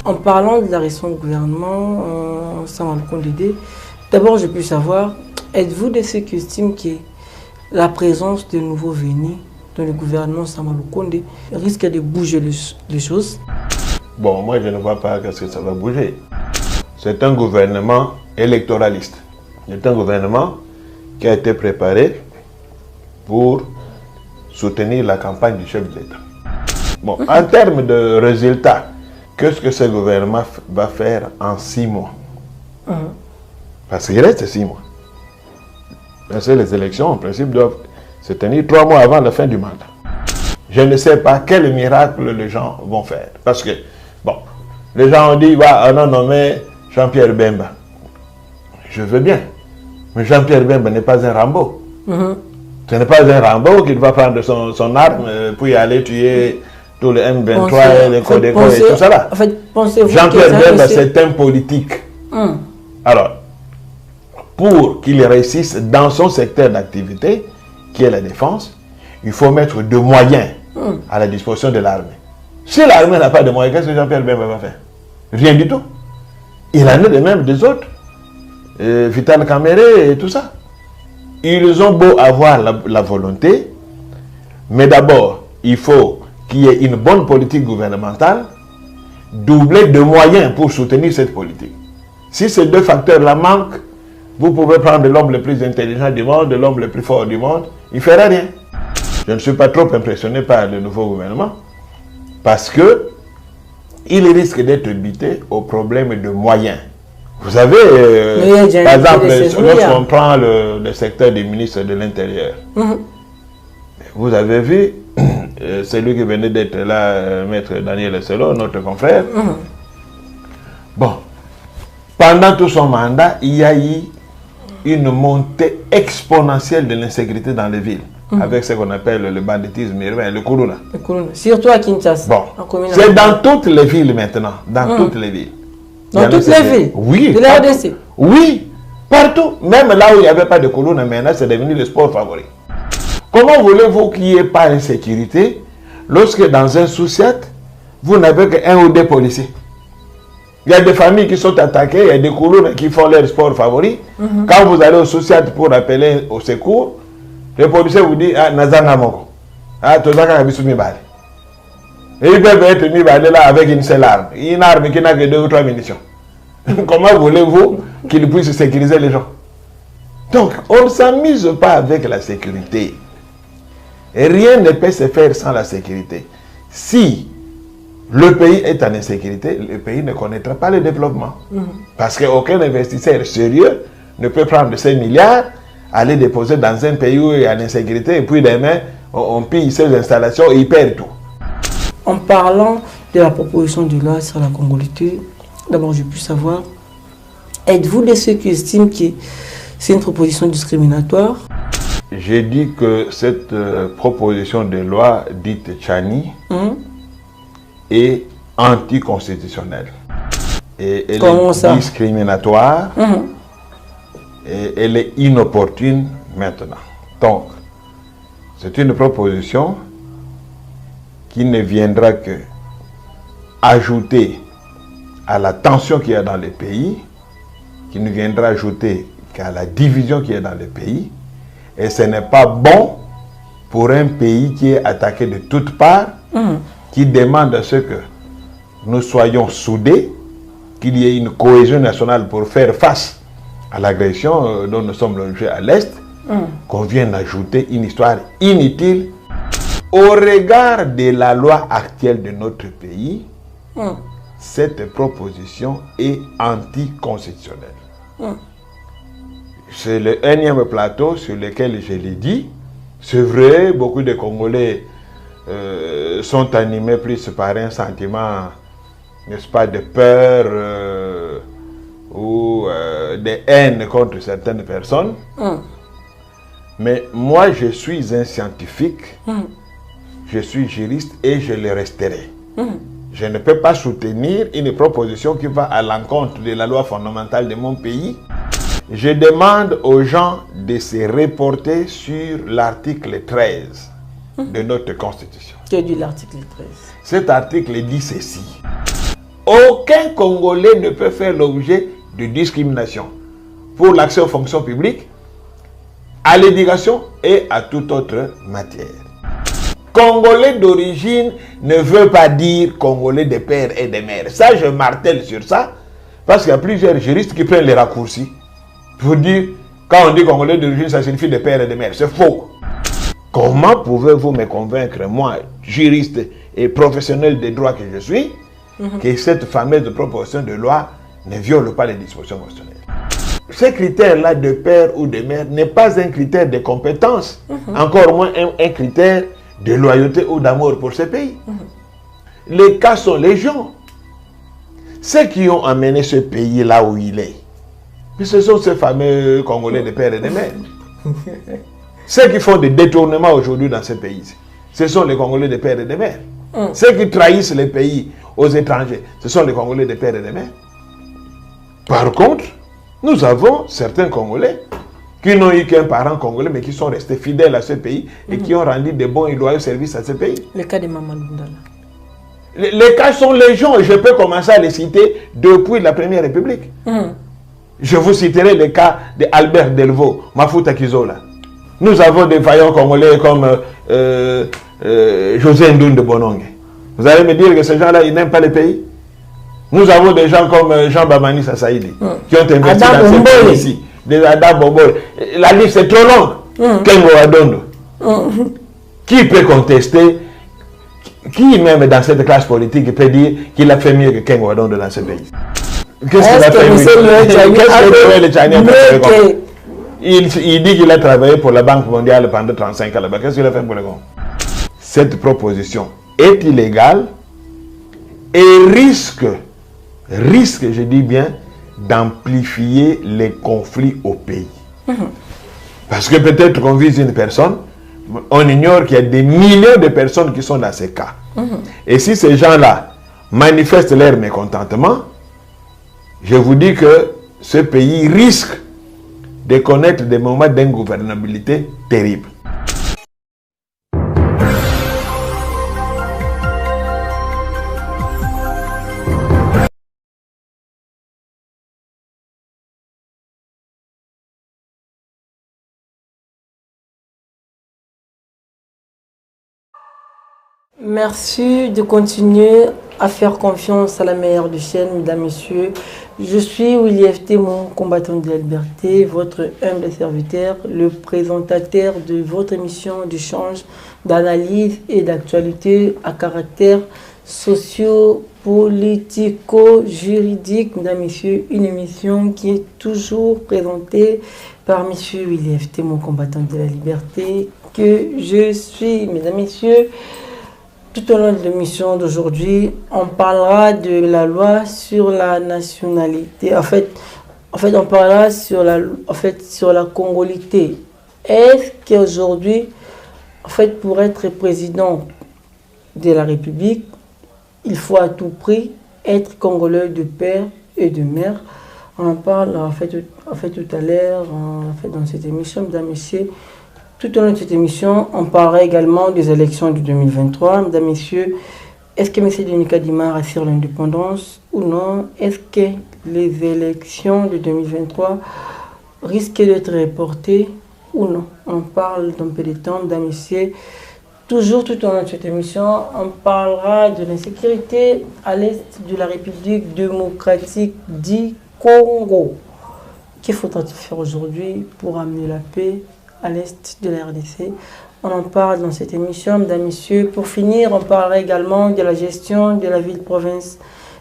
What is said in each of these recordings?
En parlant de la récente gouvernement, Sama Lukonde, d'abord je peux savoir, êtes-vous de ceux qui estiment que la présence de nouveaux venus dans le gouvernement Sama Lukonde risque de bouger les choses? Bon, moi je ne vois pas qu'est-ce que ça va bouger. C'est un gouvernement électoraliste. C'est un gouvernement qui a été préparé pour soutenir la campagne du chef de l'État. Bon, en termes de résultats, qu'est-ce que ce gouvernement va faire en 6 mois? Parce qu'il reste 6 mois. Parce que les élections, en principe, doivent se tenir 3 mois avant la fin du mandat. Je ne sais pas quel miracle les gens vont faire. Parce que, bon, les gens ont dit, on a nommé Jean-Pierre Bemba. Je veux bien. Mais Jean-Pierre Bemba n'est pas un Rambo. Ce n'est pas un Rambo qui va prendre son arme pour y aller tuer tous les M23 et les Codeco et tout ça là. En fait, Jean-Pierre Bemba, c'est un politique. Alors, pour qu'il réussisse dans son secteur d'activité, qui est la défense, il faut mettre de moyens à la disposition de l'armée. Si l'armée n'a pas de moyens, qu'est-ce que Jean-Pierre Bemba va faire? Rien du tout. Il en est de même des autres. Vital Kamere et tout ça. Ils ont beau avoir la volonté, mais d'abord, il faut qu'il y ait une bonne politique gouvernementale, doublée de moyens pour soutenir cette politique. Si ces deux facteurs-là manquent, vous pouvez prendre l'homme le plus intelligent du monde, l'homme le plus fort du monde, il ne fera rien. Je ne suis pas trop impressionné par le nouveau gouvernement, parce que il risque d'être buté au problème de moyens. Vous savez, par exemple, lorsqu'on prend le secteur du ministre de l'Intérieur, vous avez vu, celui qui venait d'être là, Maître Daniel Esselo, notre confrère. Bon, pendant tout son mandat, il y a eu une montée exponentielle de l'insécurité dans les villes, avec ce qu'on appelle le banditisme urbain, le Kuruna. Surtout à Kinshasa. Bon, c'est dans toutes les villes maintenant, dans toutes les villes. Dans toutes les villes? Oui. De la RDC? Oui, partout. Même là où il n'y avait pas de Kuruna, maintenant c'est devenu le sport favori. Comment voulez-vous qu'il n'y ait pas d'insécurité lorsque dans un sous-set, vous n'avez qu'un ou deux policiers? Il y a des familles qui sont attaquées, il y a des Kuruna qui font leur sport favori. Quand vous allez au sous-set pour appeler au secours, le policier vous dit, ah, Nazanga Moko. Ah, Tozaka Kabisumi Bale. Et ils peuvent être mis là avec une seule arme. Une arme qui n'a que 2 ou 3 munitions. Comment voulez-vous qu'ils puissent sécuriser les gens? Donc, on ne s'amuse pas avec la sécurité. Et rien ne peut se faire sans la sécurité. Si le pays est en insécurité, le pays ne connaîtra pas le développement. Parce qu'aucun investisseur sérieux ne peut prendre ces milliards, aller déposer dans un pays où il y a l'insécurité, et puis demain, on pille ces installations et il perd tout. En parlant de la proposition de loi sur la congolité, d'abord je peux savoir, êtes-vous de ceux qui estiment que c'est une proposition discriminatoire? J'ai dit que cette proposition de loi dite Tchani est anticonstitutionnelle. Et elle est discriminatoire et elle est inopportune maintenant. Donc, c'est une proposition qui ne viendra que ajouter à la tension qu'il y a dans le pays, qui ne viendra ajouter qu'à la division qu'il y a dans le pays. Et ce n'est pas bon pour un pays qui est attaqué de toutes parts, qui demande à ce que nous soyons soudés, qu'il y ait une cohésion nationale pour faire face à l'agression dont nous sommes logés à l'Est, qu'on vienne ajouter une histoire inutile. Au regard de la loi actuelle de notre pays, cette proposition est anticonstitutionnelle. C'est le énième plateau sur lequel je l'ai dit. C'est vrai, beaucoup de Congolais sont animés plus par un sentiment, n'est-ce pas, de peur ou de haine contre certaines personnes. Mais moi, je suis un scientifique. Je suis juriste et je le resterai. Je ne peux pas soutenir une proposition qui va à l'encontre de la loi fondamentale de mon pays. Je demande aux gens de se reporter sur l'article 13 de notre Constitution. Que dit l'article 13? Cet article dit ceci. Au aucun Congolais ne peut faire l'objet de discrimination pour l'accès aux fonctions publiques, à l'éducation et à toute autre matière. Congolais d'origine ne veut pas dire Congolais de père et de mère. Ça, je martèle sur ça, parce qu'il y a plusieurs juristes qui prennent les raccourcis pour dire, quand on dit Congolais d'origine, ça signifie de père et de mère. C'est faux. Comment pouvez-vous me convaincre, moi, juriste et professionnel des droits que je suis, que cette fameuse proposition de loi ne viole pas les dispositions constitutionnelles? Ce critère-là de père ou de mère n'est pas un critère de compétence, encore moins un critère de loyauté ou d'amour pour ce pays. Les cas sont légion. Ceux qui ont amené ce pays là où il est, ce sont ces fameux Congolais de père et de mère. Ceux qui font des détournements aujourd'hui dans ce pays, ce sont les Congolais de père et de mère. Ceux qui trahissent les pays aux étrangers, ce sont les Congolais de père et de mère. Par contre, nous avons certains Congolais qui n'ont eu qu'un parent congolais, mais qui sont restés fidèles à ce pays et qui ont rendu de bons et loyaux services à ce pays. Le cas de Mamadou Ndala. Les cas sont légion et je peux commencer à les citer depuis la Première République. Je vous citerai le cas d'Albert Delvaux, Mafuta Kizola. Nous avons des vaillants Congolais comme José Ndoun de Bonongue. Vous allez me dire que ces gens-là, ils n'aiment pas le pays? Nous avons des gens comme Jean Bamani Sassaïdi qui ont investi dans ce pays ici. Des Adam Bobol. La liste est trop longue. Kengo Adondo. Qui peut contester? Qui même dans cette classe politique peut dire qu'il a fait mieux que Kengo Adondo dans ce pays? Qu'est-ce qu'il a fait mieux? Qu'est-ce que le Tchadien a fait? Il dit qu'il a travaillé pour la Banque mondiale pendant 35 ans là-bas. Qu'est-ce qu'il a fait pour le Congo? Cette proposition est illégale et risque, je dis bien, d'amplifier les conflits au pays. Parce que peut-être qu'on vise une personne, on ignore qu'il y a des millions de personnes qui sont dans ces cas. Et si ces gens-là manifestent leur mécontentement, je vous dis que ce pays risque de connaître des moments d'ingouvernabilité terribles. Merci de continuer à faire confiance à la meilleure des chaînes, mesdames, messieurs. Je suis Willy FT, mon combattant de la liberté, votre humble serviteur, le présentateur de votre émission d'échange, d'analyse et d'actualité à caractère socio-politico-juridique. Mesdames, messieurs, une émission qui est toujours présentée par monsieur Willy FT, mon combattant de la liberté, que je suis. Mesdames, messieurs, tout au long de l'émission d'aujourd'hui, on parlera de la loi sur la nationalité. En fait, on parlera sur la congolité. Est-ce qu'aujourd'hui, pour être président de la République, il faut à tout prix être congolais de père et de mère? On en parle tout à l'heure dans cette émission, mesdames et messieurs. Tout au long de cette émission, on parlera également des élections de 2023. Mesdames et messieurs, est-ce que M. Denis Kadima assure l'indépendance ou non? Est-ce que les élections de 2023 risquent d'être reportées ou non? On parle d'un peu de temps, mesdames et messieurs. Toujours tout au long de cette émission, on parlera de l'insécurité à l'est de la République démocratique du Congo. Qu'il faudra-t-il faire aujourd'hui pour amener la paix à l'est de la RDC? On en parle dans cette émission, mesdames et messieurs. Pour finir, on parlera également de la gestion de la ville-province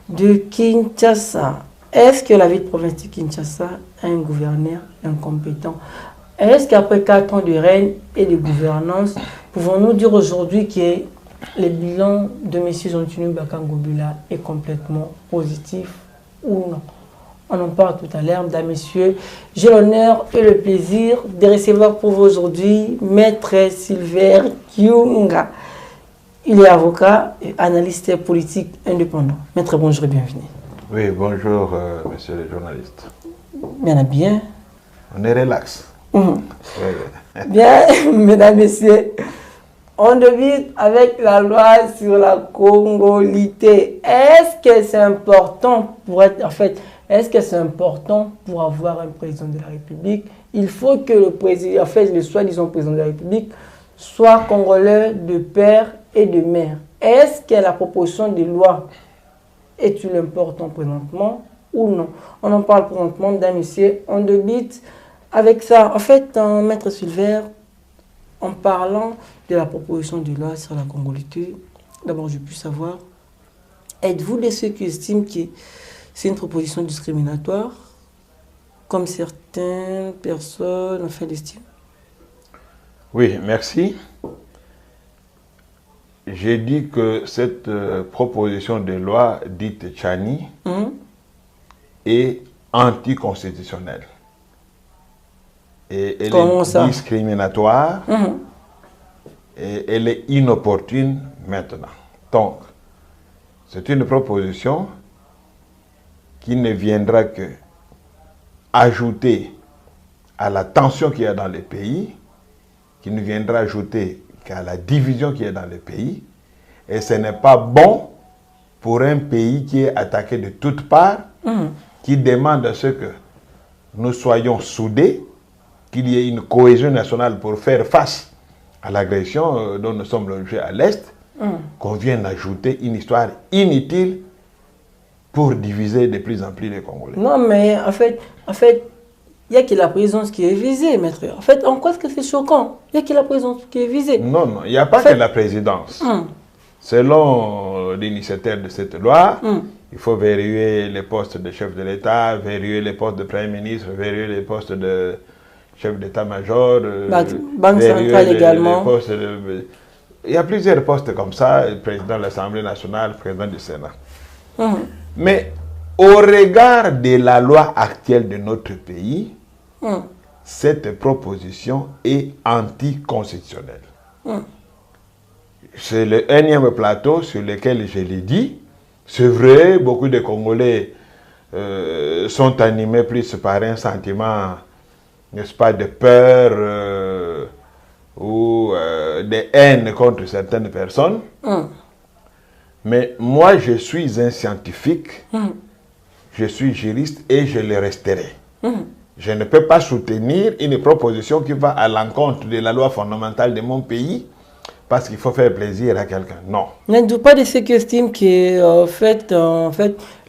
de Kinshasa. Est-ce que la ville-province de Kinshasa a un gouverneur incompétent? Est-ce qu'après 4 ans de règne et de gouvernance, pouvons-nous dire aujourd'hui que le bilan de M. Jean-Tinu Bakangobila est complètement positif ou non? On en parle tout à l'heure, mesdames, messieurs. J'ai l'honneur et le plaisir de recevoir pour vous aujourd'hui Maître Silver Kyunga. Il est avocat et analyste politique indépendant. Maître, bonjour et bienvenue. Oui, bonjour, monsieur le journaliste. Bien. On est relax. Bien, mesdames, messieurs, On débute avec la loi sur la congolité. Est-ce que c'est important pour être, en fait, est-ce que c'est important pour avoir un président de la République? Il faut que le président, en fait, le soi-disant président de la République soit congolais de père et de mère. Est-ce que la proposition de loi est-il important présentement ou non? On en parle présentement d'un monsieur. On débute avec ça. En fait, Maître Silver, en parlant de la proposition de loi sur la congolité, d'abord je puis savoir, êtes-vous de ceux qui estiment que c'est une proposition discriminatoire, comme certaines personnes ont fait l'estime? Oui, merci. J'ai dit que cette proposition de loi dite Tchani est anticonstitutionnelle. Et elle est discriminatoire et elle est inopportune maintenant. Donc, c'est une proposition qui ne viendra que ajouter à la tension qu'il y a dans le pays, qui ne viendra ajouter qu'à la division qu'il y a dans le pays. Et ce n'est pas bon pour un pays qui est attaqué de toutes parts, qui demande à ce que nous soyons soudés, qu'il y ait une cohésion nationale pour faire face à l'agression dont nous sommes l'objet à l'Est, qu'on vienne ajouter une histoire inutile pour diviser de plus en plus les Congolais. Non, mais en fait, il n'y a que la présidence qui est visée, maître. En fait, en quoi est-ce que c'est choquant? Il n'y a que la présidence qui est visée. Non, non, il n'y a pas que la présidence. Selon l'initiateur de cette loi, il faut verrouiller les postes de chef de l'État, verrouiller les postes de Premier ministre, verrouiller les postes de chef d'état-major, Banque centrale également. Il y a plusieurs postes comme ça, président de l'Assemblée nationale, président du Sénat. Mais au regard de la loi actuelle de notre pays, cette proposition est anticonstitutionnelle. C'est le énième plateau sur lequel je l'ai dit. C'est vrai, beaucoup de Congolais sont animés plus par un sentiment, n'est-ce pas, de peur ou de haine contre certaines personnes. Mais moi, je suis un scientifique, je suis juriste et je le resterai. Je ne peux pas soutenir une proposition qui va à l'encontre de la loi fondamentale de mon pays parce qu'il faut faire plaisir à quelqu'un. Non. N'êtes-vous pas de ceux qui estiment que en fait,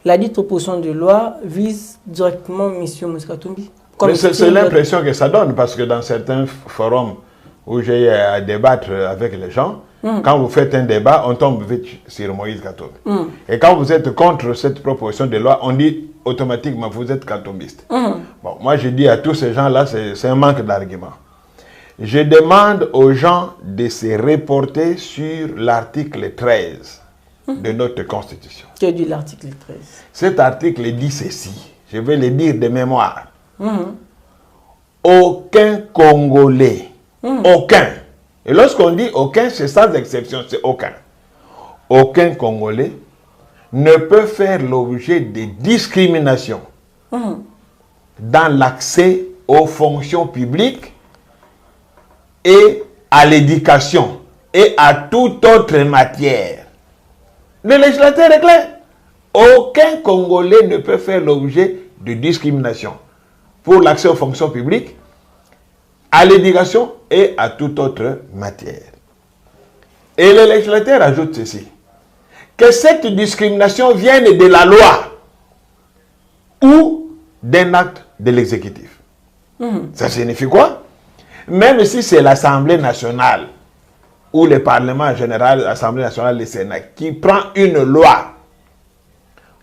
la dite proposition de loi vise directement M. Moïse Katumbi? C'est l'impression que ça donne parce que dans certains forums où j'ai à débattre avec les gens, quand vous faites un débat, on tombe vite sur Moïse Katumbi. Et quand vous êtes contre cette proposition de loi, on dit automatiquement vous êtes katombiste. Bon, moi je dis à tous ces gens-là, c'est un manque d'argument. Je demande aux gens de se reporter sur l'article 13 de notre Constitution. Que dit l'article 13? Cet article dit ceci, je vais le dire de mémoire. Aucun Congolais, aucun, et lorsqu'on dit aucun, c'est sans exception, c'est aucun. Aucun Congolais ne peut faire l'objet de discrimination dans l'accès aux fonctions publiques et à l'éducation et à toute autre matière. Le législateur est clair. Aucun Congolais ne peut faire l'objet de discrimination pour l'accès aux fonctions publiques, à l'éducation et à toute autre matière. Et le législateur ajoute ceci, que cette discrimination vienne de la loi ou d'un acte de l'exécutif. Ça signifie quoi? Même si c'est l'Assemblée nationale ou le Parlement général, l'Assemblée nationale, le Sénat, qui prend une loi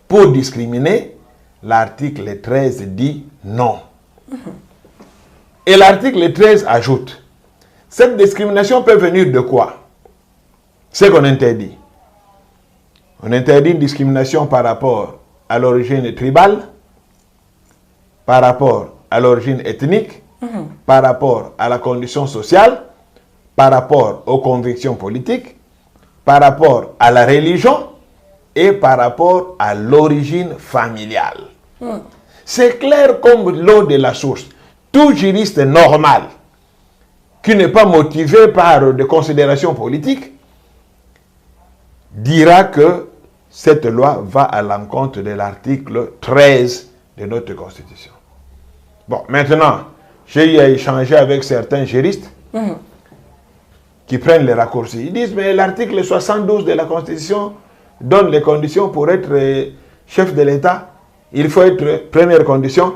pour discriminer, l'article 13 dit non. Et l'article 13 ajoute, cette discrimination peut venir de quoi? C'est qu'on interdit. On interdit une discrimination par rapport à l'origine tribale, par rapport à l'origine ethnique, par rapport à la condition sociale, par rapport aux convictions politiques, par rapport à la religion et par rapport à l'origine familiale. C'est clair comme l'eau de la source. Tout juriste normal qui n'est pas motivé par des considérations politiques, dira que cette loi va à l'encontre de l'article 13 de notre Constitution. Bon, maintenant, j'ai eu à échanger avec certains juristes qui prennent les raccourcis. Ils disent, mais l'article 72 de la Constitution donne les conditions pour être chef de l'État. Il faut être, première condition,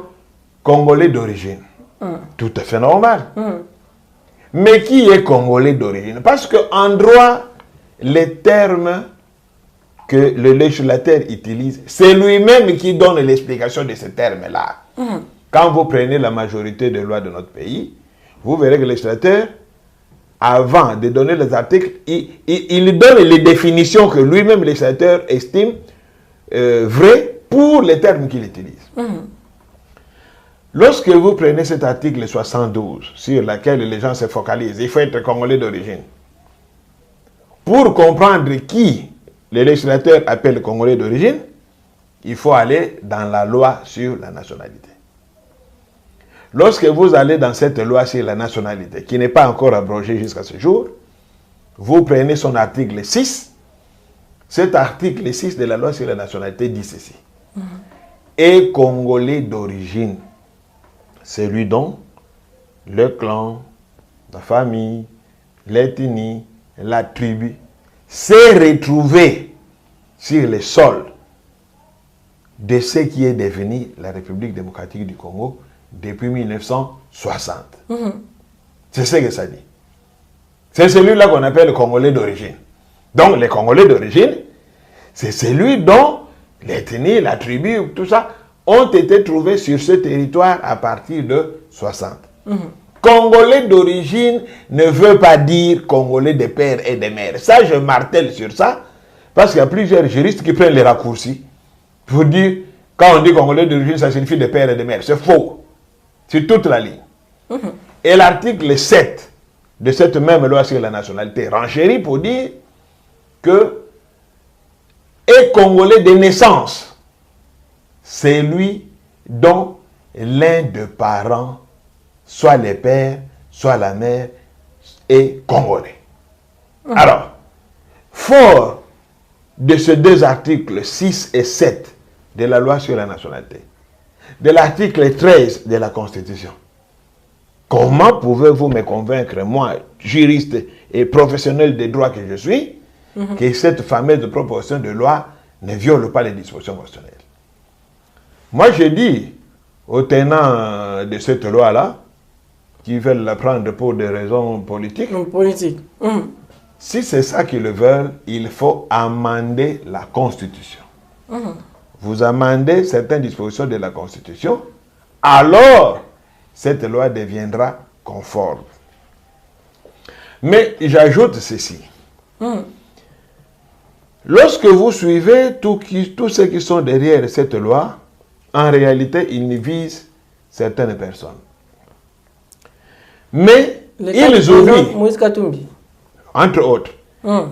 Congolais d'origine. Tout à fait normal. Mais qui est Congolais d'origine? Parce qu'en droit, les termes que le législateur utilise, c'est lui-même qui donne l'explication de ces termes-là. Quand vous prenez la majorité des lois de notre pays, vous verrez que le législateur, avant de donner les articles, il donne les définitions que lui-même, le législateur, estime vraies pour les termes qu'il utilise. Lorsque vous prenez cet article 72, sur lequel les gens se focalisent, il faut être Congolais d'origine. Pour comprendre qui le législateur appelle Congolais d'origine, il faut aller dans la loi sur la nationalité. Lorsque vous allez dans cette loi sur la nationalité, qui n'est pas encore abrogée jusqu'à ce jour, vous prenez son article 6. Cet article 6 de la loi sur la nationalité dit ceci. Et Congolais d'origine, celui dont le clan, la famille, l'ethnie, la tribu s'est retrouvé sur le sol de ce qui est devenu la République démocratique du Congo depuis 1960. C'est ce que ça dit. C'est celui-là qu'on appelle le Congolais d'origine. Donc, les Congolais d'origine, c'est celui dont l'ethnie, la tribu, tout ça, ont été trouvés sur ce territoire à partir de 60. Congolais d'origine ne veut pas dire Congolais de père et de mère. Ça, je martèle sur ça, parce qu'il y a plusieurs juristes qui prennent les raccourcis pour dire, quand on dit Congolais d'origine, ça signifie de père et de mère. C'est faux. C'est toute la ligne. Et l'article 7 de cette même loi sur la nationalité renchérit pour dire que est Congolais de naissance, c'est lui dont l'un des parents, soit le père, soit la mère, est Congolais. Alors, fort de ces deux articles 6 et 7 de la loi sur la nationalité, de l'article 13 de la Constitution, comment pouvez-vous me convaincre, moi, juriste et professionnel de droit que je suis, que cette fameuse proposition de loi ne viole pas les dispositions constitutionnelles? Moi, je dis aux tenants de cette loi-là, qui veulent la prendre pour des raisons politiques, si c'est ça qu'ils le veulent, il faut amender la Constitution. Vous amendez certaines dispositions de la Constitution, alors cette loi deviendra conforme. Mais j'ajoute ceci. Lorsque vous suivez tous ceux qui sont derrière cette loi, en réalité, ils ne visent certaines personnes. Mais ils oublient, entre autres,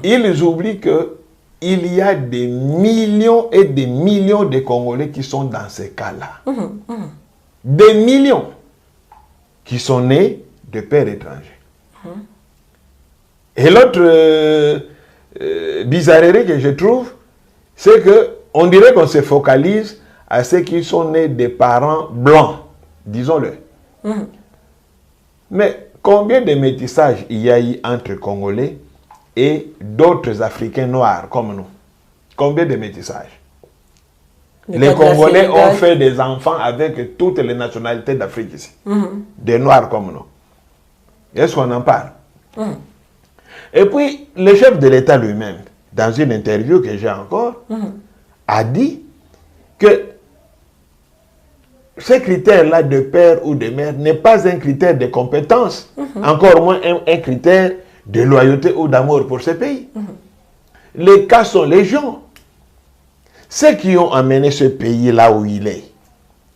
ils oublient qu'il y a des millions et des millions de Congolais qui sont dans ces cas-là. Des millions qui sont nés de pères étrangers. Et l'autre bizarrerie que je trouve, c'est qu'on dirait qu'on se focalise à ceux qui sont nés de parents blancs, disons-le. Mais combien de métissages il y a eu entre Congolais et d'autres Africains noirs comme nous? Combien de métissages? Les Congolais ont fait des enfants avec toutes les nationalités d'Afrique ici. Des noirs comme nous. Est-ce qu'on en parle? Et puis, le chef de l'État lui-même, dans une interview que j'ai encore, a dit que ce critère-là de père ou de mère n'est pas un critère de compétence, encore moins un critère de loyauté ou d'amour pour ce pays. Les cas sont légion. Ceux qui ont amené ce pays là où il est,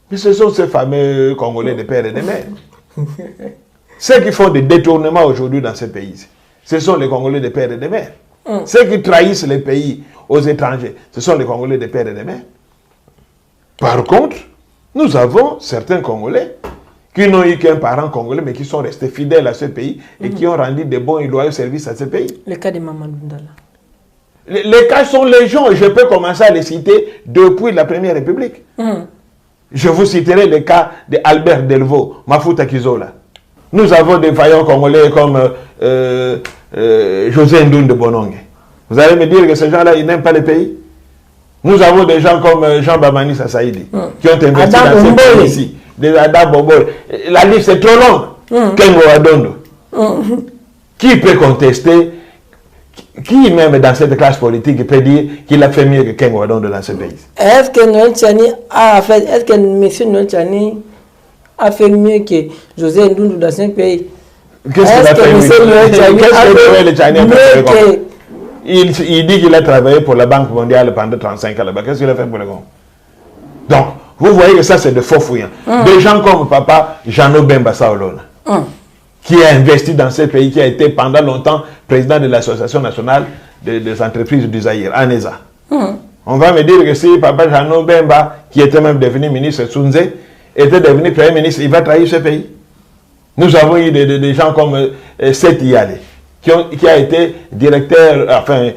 mais ce sont ces fameux Congolais de père et de mère. Ceux qui font des détournements aujourd'hui dans ce pays, ce sont les Congolais de père et de mère. Ceux qui trahissent les pays aux étrangers, ce sont les Congolais de père et de mère. Par contre, nous avons certains Congolais qui n'ont eu qu'un parent congolais, mais qui sont restés fidèles à ce pays et qui ont rendu de bons et loyaux services à ce pays. Le cas de Mamadou Ndala. Les cas sont légion et je peux commencer à les citer depuis la Première République. Je vous citerai le cas d'Albert Delvaux, Mafuta Kizola. Nous avons des vaillants congolais comme José Ndoun de Bonongue. Vous allez me dire que ces gens-là, ils n'aiment pas le pays? Nous avons des gens comme Jean Bamani Sassaïdi qui ont investi dans ce pays ici. Des Adam Bombol. La liste est trop longue. Kengo Adondo. Qui peut contester? Qui même dans cette classe politique peut dire qu'il a fait mieux que Kengo Adondo dans ce pays? Est-ce que Noël Tchani a fait, est-ce que M. Noël Tchani a fait mieux que José Ndoundou dans ce pays? Qu'est-ce qu'il a fait mieux? Qu'est-ce que Tchani a fait? Il dit qu'il a travaillé pour la Banque mondiale pendant 35 ans là-bas. Qu'est-ce qu'il a fait pour le Congo? Donc, vous voyez que ça, c'est de faux fouillants. Des gens comme papa Jeannot Bemba Saolona, qui a investi dans ce pays, qui a été pendant longtemps président de l'Association nationale des entreprises du Zaïre, ANESA. On va me dire que si papa Jeannot Bemba, qui était même devenu ministre Sunze, était devenu premier ministre, il va trahir ce pays. Nous avons eu des gens comme Seti Yale, qui a été directeur, enfin,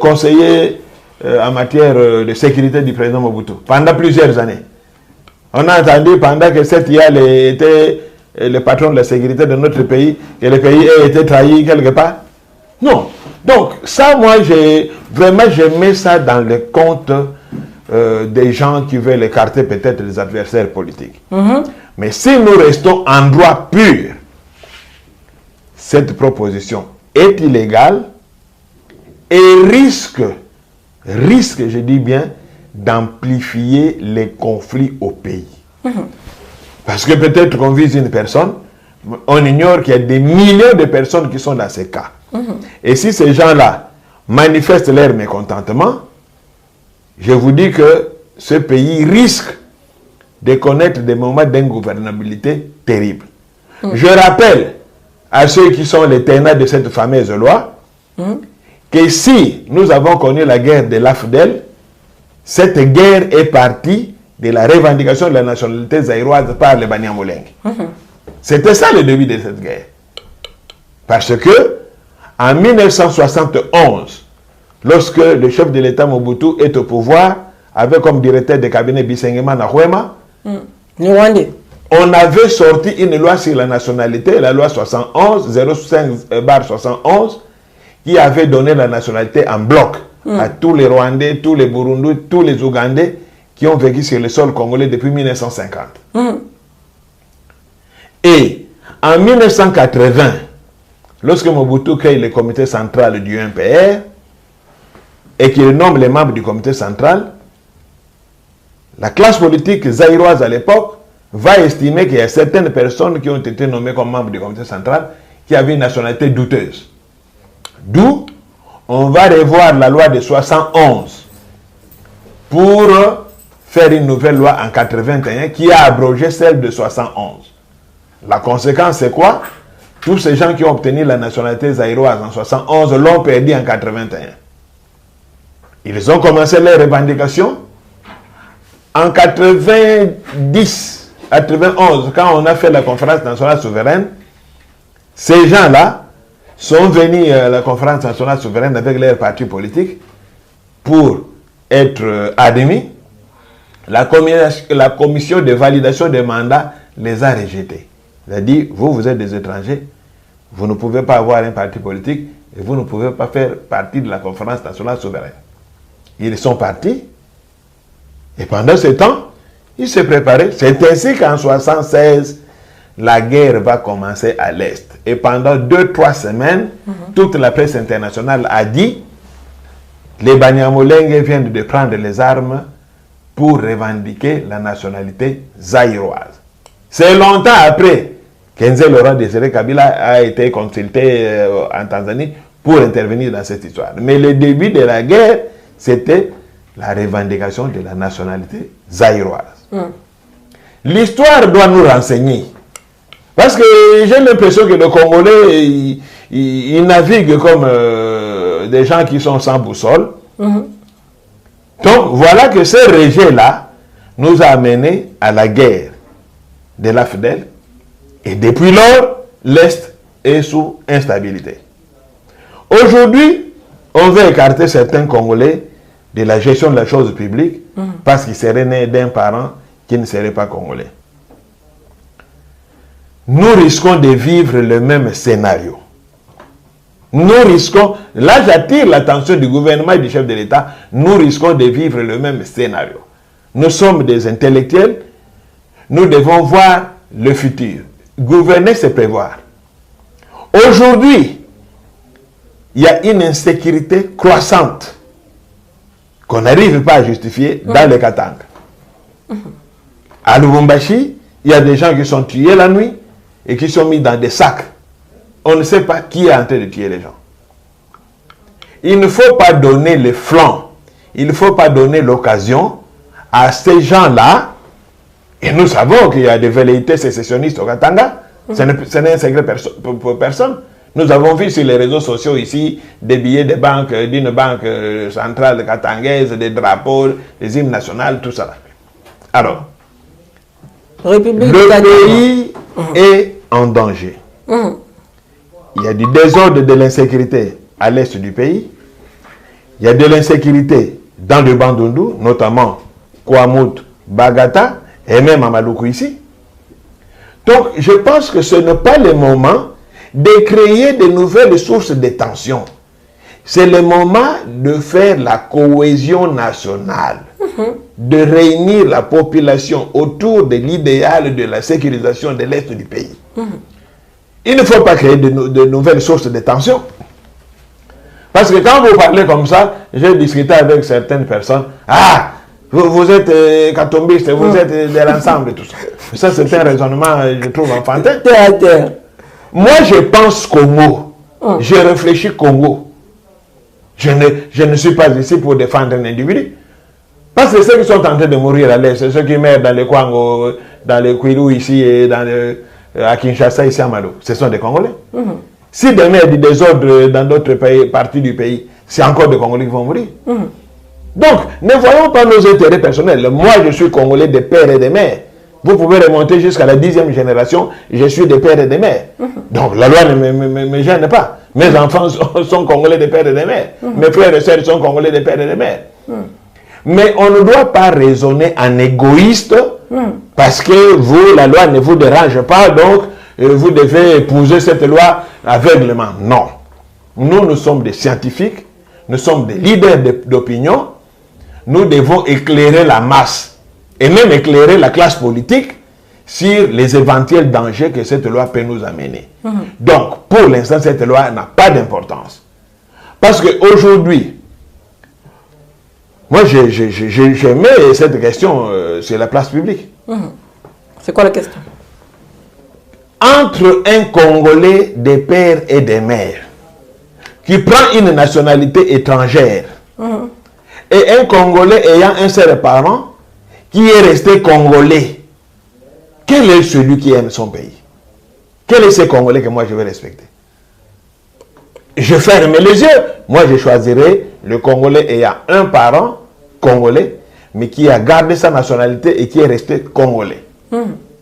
conseiller en matière de sécurité du président Mobutu pendant plusieurs années. On a entendu pendant que Seti Yale était le patron de la sécurité de notre pays, que le pays a été trahi quelque part. Non. Donc, ça, moi, vraiment, je mets ça dans le compte des gens qui veulent écarter peut-être les adversaires politiques. Mais si nous restons en droit pur, cette proposition est illégale et risque, je dis bien, d'amplifier les conflits au pays. Parce que peut-être qu'on vise une personne, on ignore qu'il y a des millions de personnes qui sont dans ces cas. Et si ces gens-là manifestent leur mécontentement, je vous dis que ce pays risque de connaître des moments d'ingouvernabilité terribles. Je rappelle à ceux qui sont les tenants de cette fameuse loi que si nous avons connu la guerre de l'AFDEL, cette guerre est partie de la revendication de la nationalité zaïroise par les Banyamulenge. C'était ça le début de cette guerre. Parce que en 1971, lorsque le chef de l'État Mobutu est au pouvoir, avec comme directeur de cabinet Bisengema Nahuema, on avait sorti une loi sur la nationalité, la loi 71-05/71, qui avait donné la nationalité en bloc à tous les Rwandais, tous les Burundais, tous les Ougandais qui ont vécu sur le sol congolais depuis 1950. Et en 1980, lorsque Mobutu crée le comité central du UNPR et qu'il nomme les membres du comité central, la classe politique zaïroise à l'époque va estimer qu'il y a certaines personnes qui ont été nommées comme membres du comité central qui avaient une nationalité douteuse. D'où on va revoir la loi de 71 pour faire une nouvelle loi en 81 qui a abrogé celle de 71. La conséquence, c'est quoi? Tous ces gens qui ont obtenu la nationalité zaïroise en 71 l'ont perdu en 81. Ils ont commencé les revendications. En 90, 91, quand on a fait la conférence nationale souveraine, ces gens-là sont venus à la conférence nationale souveraine avec leurs partis politiques pour être admis. La commission de validation des mandats les a rejetés. Elle a dit, vous êtes des étrangers, vous ne pouvez pas avoir un parti politique et vous ne pouvez pas faire partie de la conférence nationale souveraine. Ils sont partis et pendant ce temps, ils se préparaient. C'est ainsi qu'en 1976, la guerre va commencer à l'Est. Et pendant 2-3 semaines, toute la presse internationale a dit les Banyamulenge viennent de prendre les armes pour revendiquer la nationalité zaïroise. C'est longtemps après qu'Enze Laurent Désiré Kabila a été consulté en Tanzanie pour intervenir dans cette histoire. Mais le début de la guerre, c'était la revendication de la nationalité zaïroise. L'histoire doit nous renseigner. Parce que j'ai l'impression que les Congolais, ils naviguent comme des gens qui sont sans boussole. Donc voilà que ce rejet-là nous a amené à la guerre de l'AFDEL Et depuis lors, l'Est est sous instabilité. Aujourd'hui, on veut écarter certains Congolais de la gestion de la chose publique parce qu'ils seraient nés d'un parent qui ne serait pas congolais. Nous risquons de vivre le même scénario. Nous risquons, là j'attire l'attention du gouvernement et du chef de l'État, nous risquons de vivre le même scénario. Nous sommes des intellectuels, nous devons voir le futur. Gouverner, c'est prévoir. Aujourd'hui, il y a une insécurité croissante qu'on n'arrive pas à justifier dans les Katanga. À Lubumbashi, il y a des gens qui sont tués la nuit et qui sont mis dans des sacs. On ne sait pas qui est en train de tuer les gens. Il ne faut pas donner le flanc, il ne faut pas donner l'occasion à ces gens-là, et nous savons qu'il y a des velléités sécessionnistes au Katanga, ce n'est un secret pour personne. Nous avons vu sur les réseaux sociaux ici des billets de banque, d'une banque centrale katangaise, des drapeaux, des hymnes nationaux, tout ça. Alors, le pays est en danger. Il y a du désordre, de l'insécurité à l'est du pays. Il y a de l'insécurité dans le Bandundu, notamment Kouamout, Bagata, et même à Maluku ici. Donc, je pense que ce n'est pas le moment de créer de nouvelles sources de tension. C'est le moment de faire la cohésion nationale, de réunir la population autour de l'idéal de la sécurisation de l'Est du pays. Il ne faut pas créer de nouvelles sources de tension. Parce que quand vous parlez comme ça, j'ai discuté avec certaines personnes, ah, vous êtes katombistes, vous êtes de l'ensemble et tout ça. Ça, c'est un raisonnement, je trouve, enfantin. Moi, je pense Congo. Je réfléchis Congo. Je ne suis pas ici pour défendre un individu. Parce que ceux qui sont en train de mourir à l'Est, c'est ceux qui meurent dans les Kwango, dans les Kwilu ici, et à Kinshasa, ici à Malo. Ce sont des Congolais. Si demain il y a du désordre dans d'autres parties du pays, c'est encore des Congolais qui vont mourir. Donc, ne voyons pas nos intérêts personnels. Moi, je suis Congolais de père et de mère. Vous pouvez remonter jusqu'à la 10e génération, je suis de père et de mère. Donc la loi ne me gêne pas. Mes enfants sont Congolais de père et de mère. Mes frères et sœurs sont Congolais de père et de mère. Mais on ne doit pas raisonner en égoïste parce que vous, la loi ne vous dérange pas, donc vous devez épouser cette loi aveuglement. Non. Nous sommes des scientifiques, nous sommes des leaders d'opinion, nous devons éclairer la masse et même éclairer la classe politique sur les éventuels dangers que cette loi peut nous amener. Donc, pour l'instant, cette loi n'a pas d'importance. Parce qu'aujourd'hui, moi, je mets cette question sur la place publique. C'est quoi la question? Entre un Congolais des pères et des mères qui prend une nationalité étrangère et un Congolais ayant un seul parent qui est resté Congolais, quel est celui qui aime son pays? Quel est ce Congolais que moi je vais respecter? Je ferme les yeux. Moi je choisirai le Congolais ayant un parent Congolais, mais qui a gardé sa nationalité et qui est resté Congolais.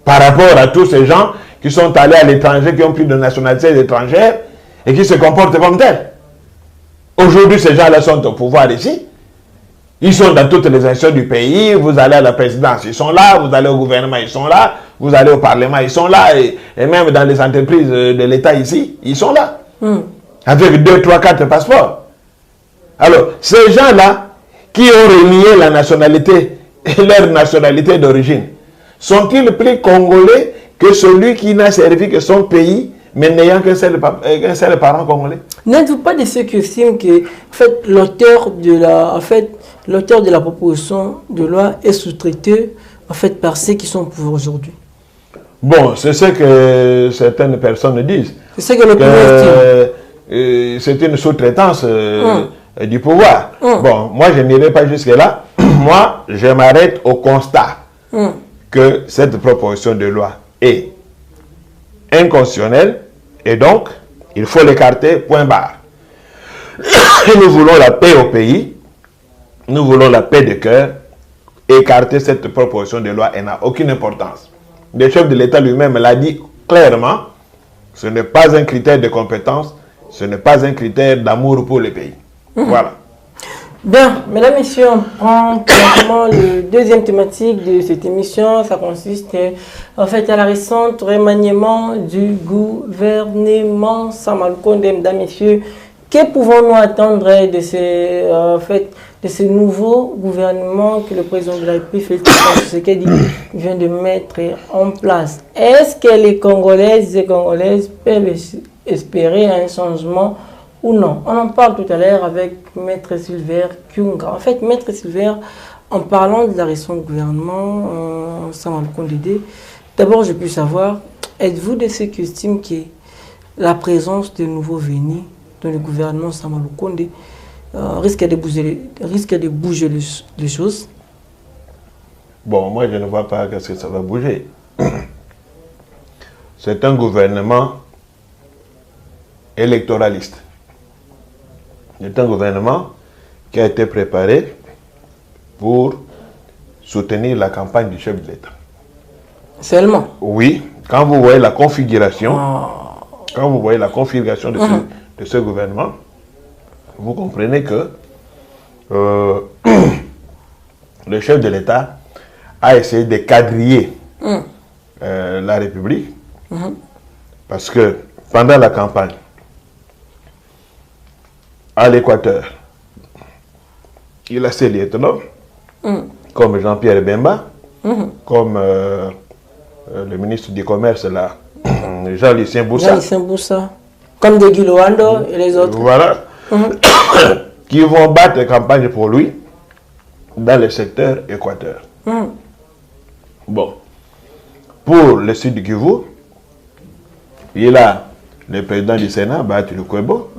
Par rapport à tous ces gens qui sont allés à l'étranger, qui ont pris de nationalité étrangère et qui se comportent comme tels. Aujourd'hui, ces gens-là sont au pouvoir ici. Ils sont dans toutes les institutions du pays. Vous allez à la présidence, ils sont là. Vous allez au gouvernement, ils sont là. Vous allez au parlement, ils sont là. Et même dans les entreprises de l'État ici, ils sont là. Avec 2, 3, 4 passeports. Alors, ces gens-là qui ont renié la nationalité, leur nationalité d'origine, sont-ils plus congolais que celui qui n'a servi que son pays, mais n'ayant qu'un seul parent congolais? N'êtes-vous pas de ceux qui estiment que l'auteur de la proposition de loi est sous-traité par ceux qui sont au pouvoir aujourd'hui? Bon, c'est ce que certaines personnes disent. C'est ce que le pouvoir estime. C'est une sous-traitance du pouvoir. Bon, moi je n'irai pas jusque-là. Moi, je m'arrête au constat que cette proposition de loi est inconstitutionnelle et donc il faut l'écarter, point barre. Et nous voulons la paix au pays, nous voulons la paix de cœur. Écarter cette proposition de loi, elle n'a aucune importance. Le chef de l'État lui-même l'a dit clairement, ce n'est pas un critère de compétence, ce n'est pas un critère d'amour pour le pays. Voilà. Bien, mesdames, messieurs, on prend clairement le deuxième thématique de cette émission. Ça consiste en fait à la récente remaniement du gouvernement Sama Lukonde. Mesdames, messieurs, que pouvons-nous attendre de ce nouveau gouvernement que le président de la République, Félix Tshisekedi, vient de mettre en place? Est-ce que les Congolaises et Congolaises peuvent espérer un changement ou non? On en parle tout à l'heure avec Maître Silver Kyunga. En fait, Maître Silver, en parlant de la récente gouvernement Sama Lukonde, d'abord, je peux savoir, êtes-vous de ceux qui estiment que la présence de nouveaux venus dans le gouvernement Sama Lukonde risque de bouger les choses? Bon, moi, je ne vois pas qu'est-ce que ça va bouger. C'est un gouvernement électoraliste. C'est un gouvernement qui a été préparé pour soutenir la campagne du chef de l'État. Seulement? Oui, quand vous voyez la configuration, de ce gouvernement, vous comprenez que le chef de l'État a essayé de quadriller la République parce que pendant la campagne, à l'Équateur, il a ses lieutenants, comme Jean-Pierre Bemba, comme le ministre du Commerce, là, Jean-Lucien Boussa. Comme De Guiloando et les autres. Voilà. Qui vont battre campagne pour lui dans le secteur Équateur. Bon. Pour le sud du Kivu, il a le président du Sénat, Bahati Lukwebo,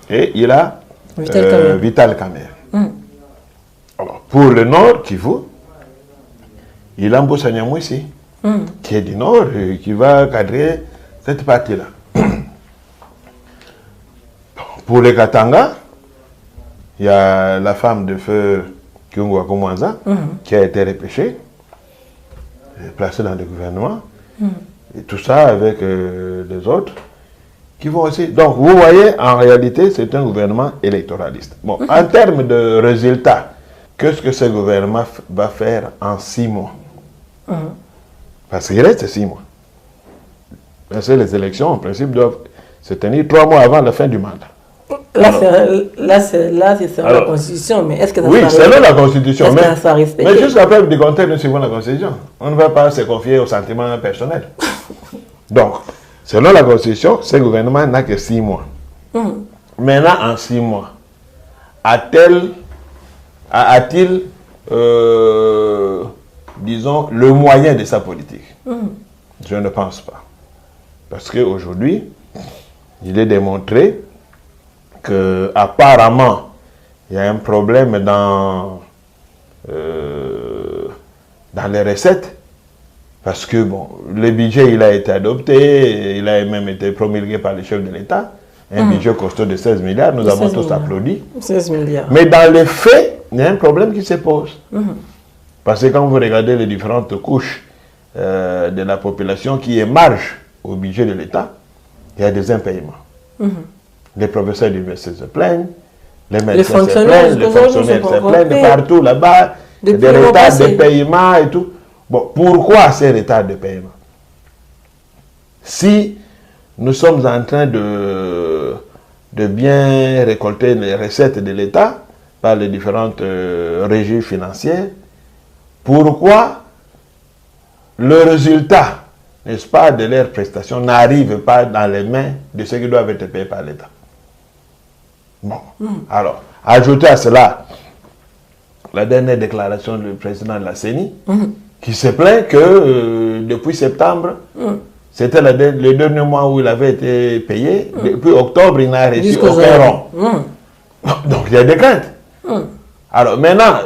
et il a Vital Kamerhe. Alors, pour le nord Kivu, il a Mbusa Nyamwisi, qui est du nord, qui va cadrer cette partie-là. Pour les Katanga, il y a la femme de feu Kyungwa Komwanza, qui a été repêchée, placée dans le gouvernement, et tout ça avec les autres qui vont aussi. Donc, vous voyez, en réalité, c'est un gouvernement électoraliste. Bon, en termes de résultats, qu'est-ce que ce gouvernement va faire en 6 mois? Parce qu'il reste 6 mois. Parce que les élections, en principe, doivent se tenir 3 mois avant la fin du mandat. Là, c'est selon la Constitution, mais est-ce que ça oui, selon la Constitution, mais jusqu'à preuve du contraire, nous suivons la Constitution. On ne va pas se confier aux sentiments personnels. Donc, selon la Constitution, ce gouvernement n'a que 6 mois. Maintenant, en 6 mois, a-t-il, disons, le moyen de sa politique? Je ne pense pas. Parce qu'aujourd'hui, il est démontré qu'apparemment, il y a un problème dans les recettes. Parce que, bon, le budget, il a été adopté, il a même été promulgué par le chef de l'État. Un budget costaud de 16 milliards, nous avons tous applaudi. 16 milliards. Mais dans les faits, il y a un problème qui se pose. Parce que quand vous regardez les différentes couches de la population qui émargent au budget de l'État, il y a des impayements. Les professeurs d'université se plaignent, les médecins se plaignent, les fonctionnaires se plaignent, partout là-bas, des retards de paiement et tout. Bon, pourquoi ces retards de paiement? Si nous sommes en train de bien récolter les recettes de l'État par les différentes régies financières, pourquoi le résultat, n'est-ce pas, de leurs prestations n'arrive pas dans les mains de ceux qui doivent être payés par l'État? Bon, alors, ajoutez à cela la dernière déclaration du président de la CENI, qui se plaint que depuis septembre, c'était le dernier mois où il avait été payé, depuis octobre, il n'a reçu aucun rond. Donc, il y a des craintes. Alors, maintenant,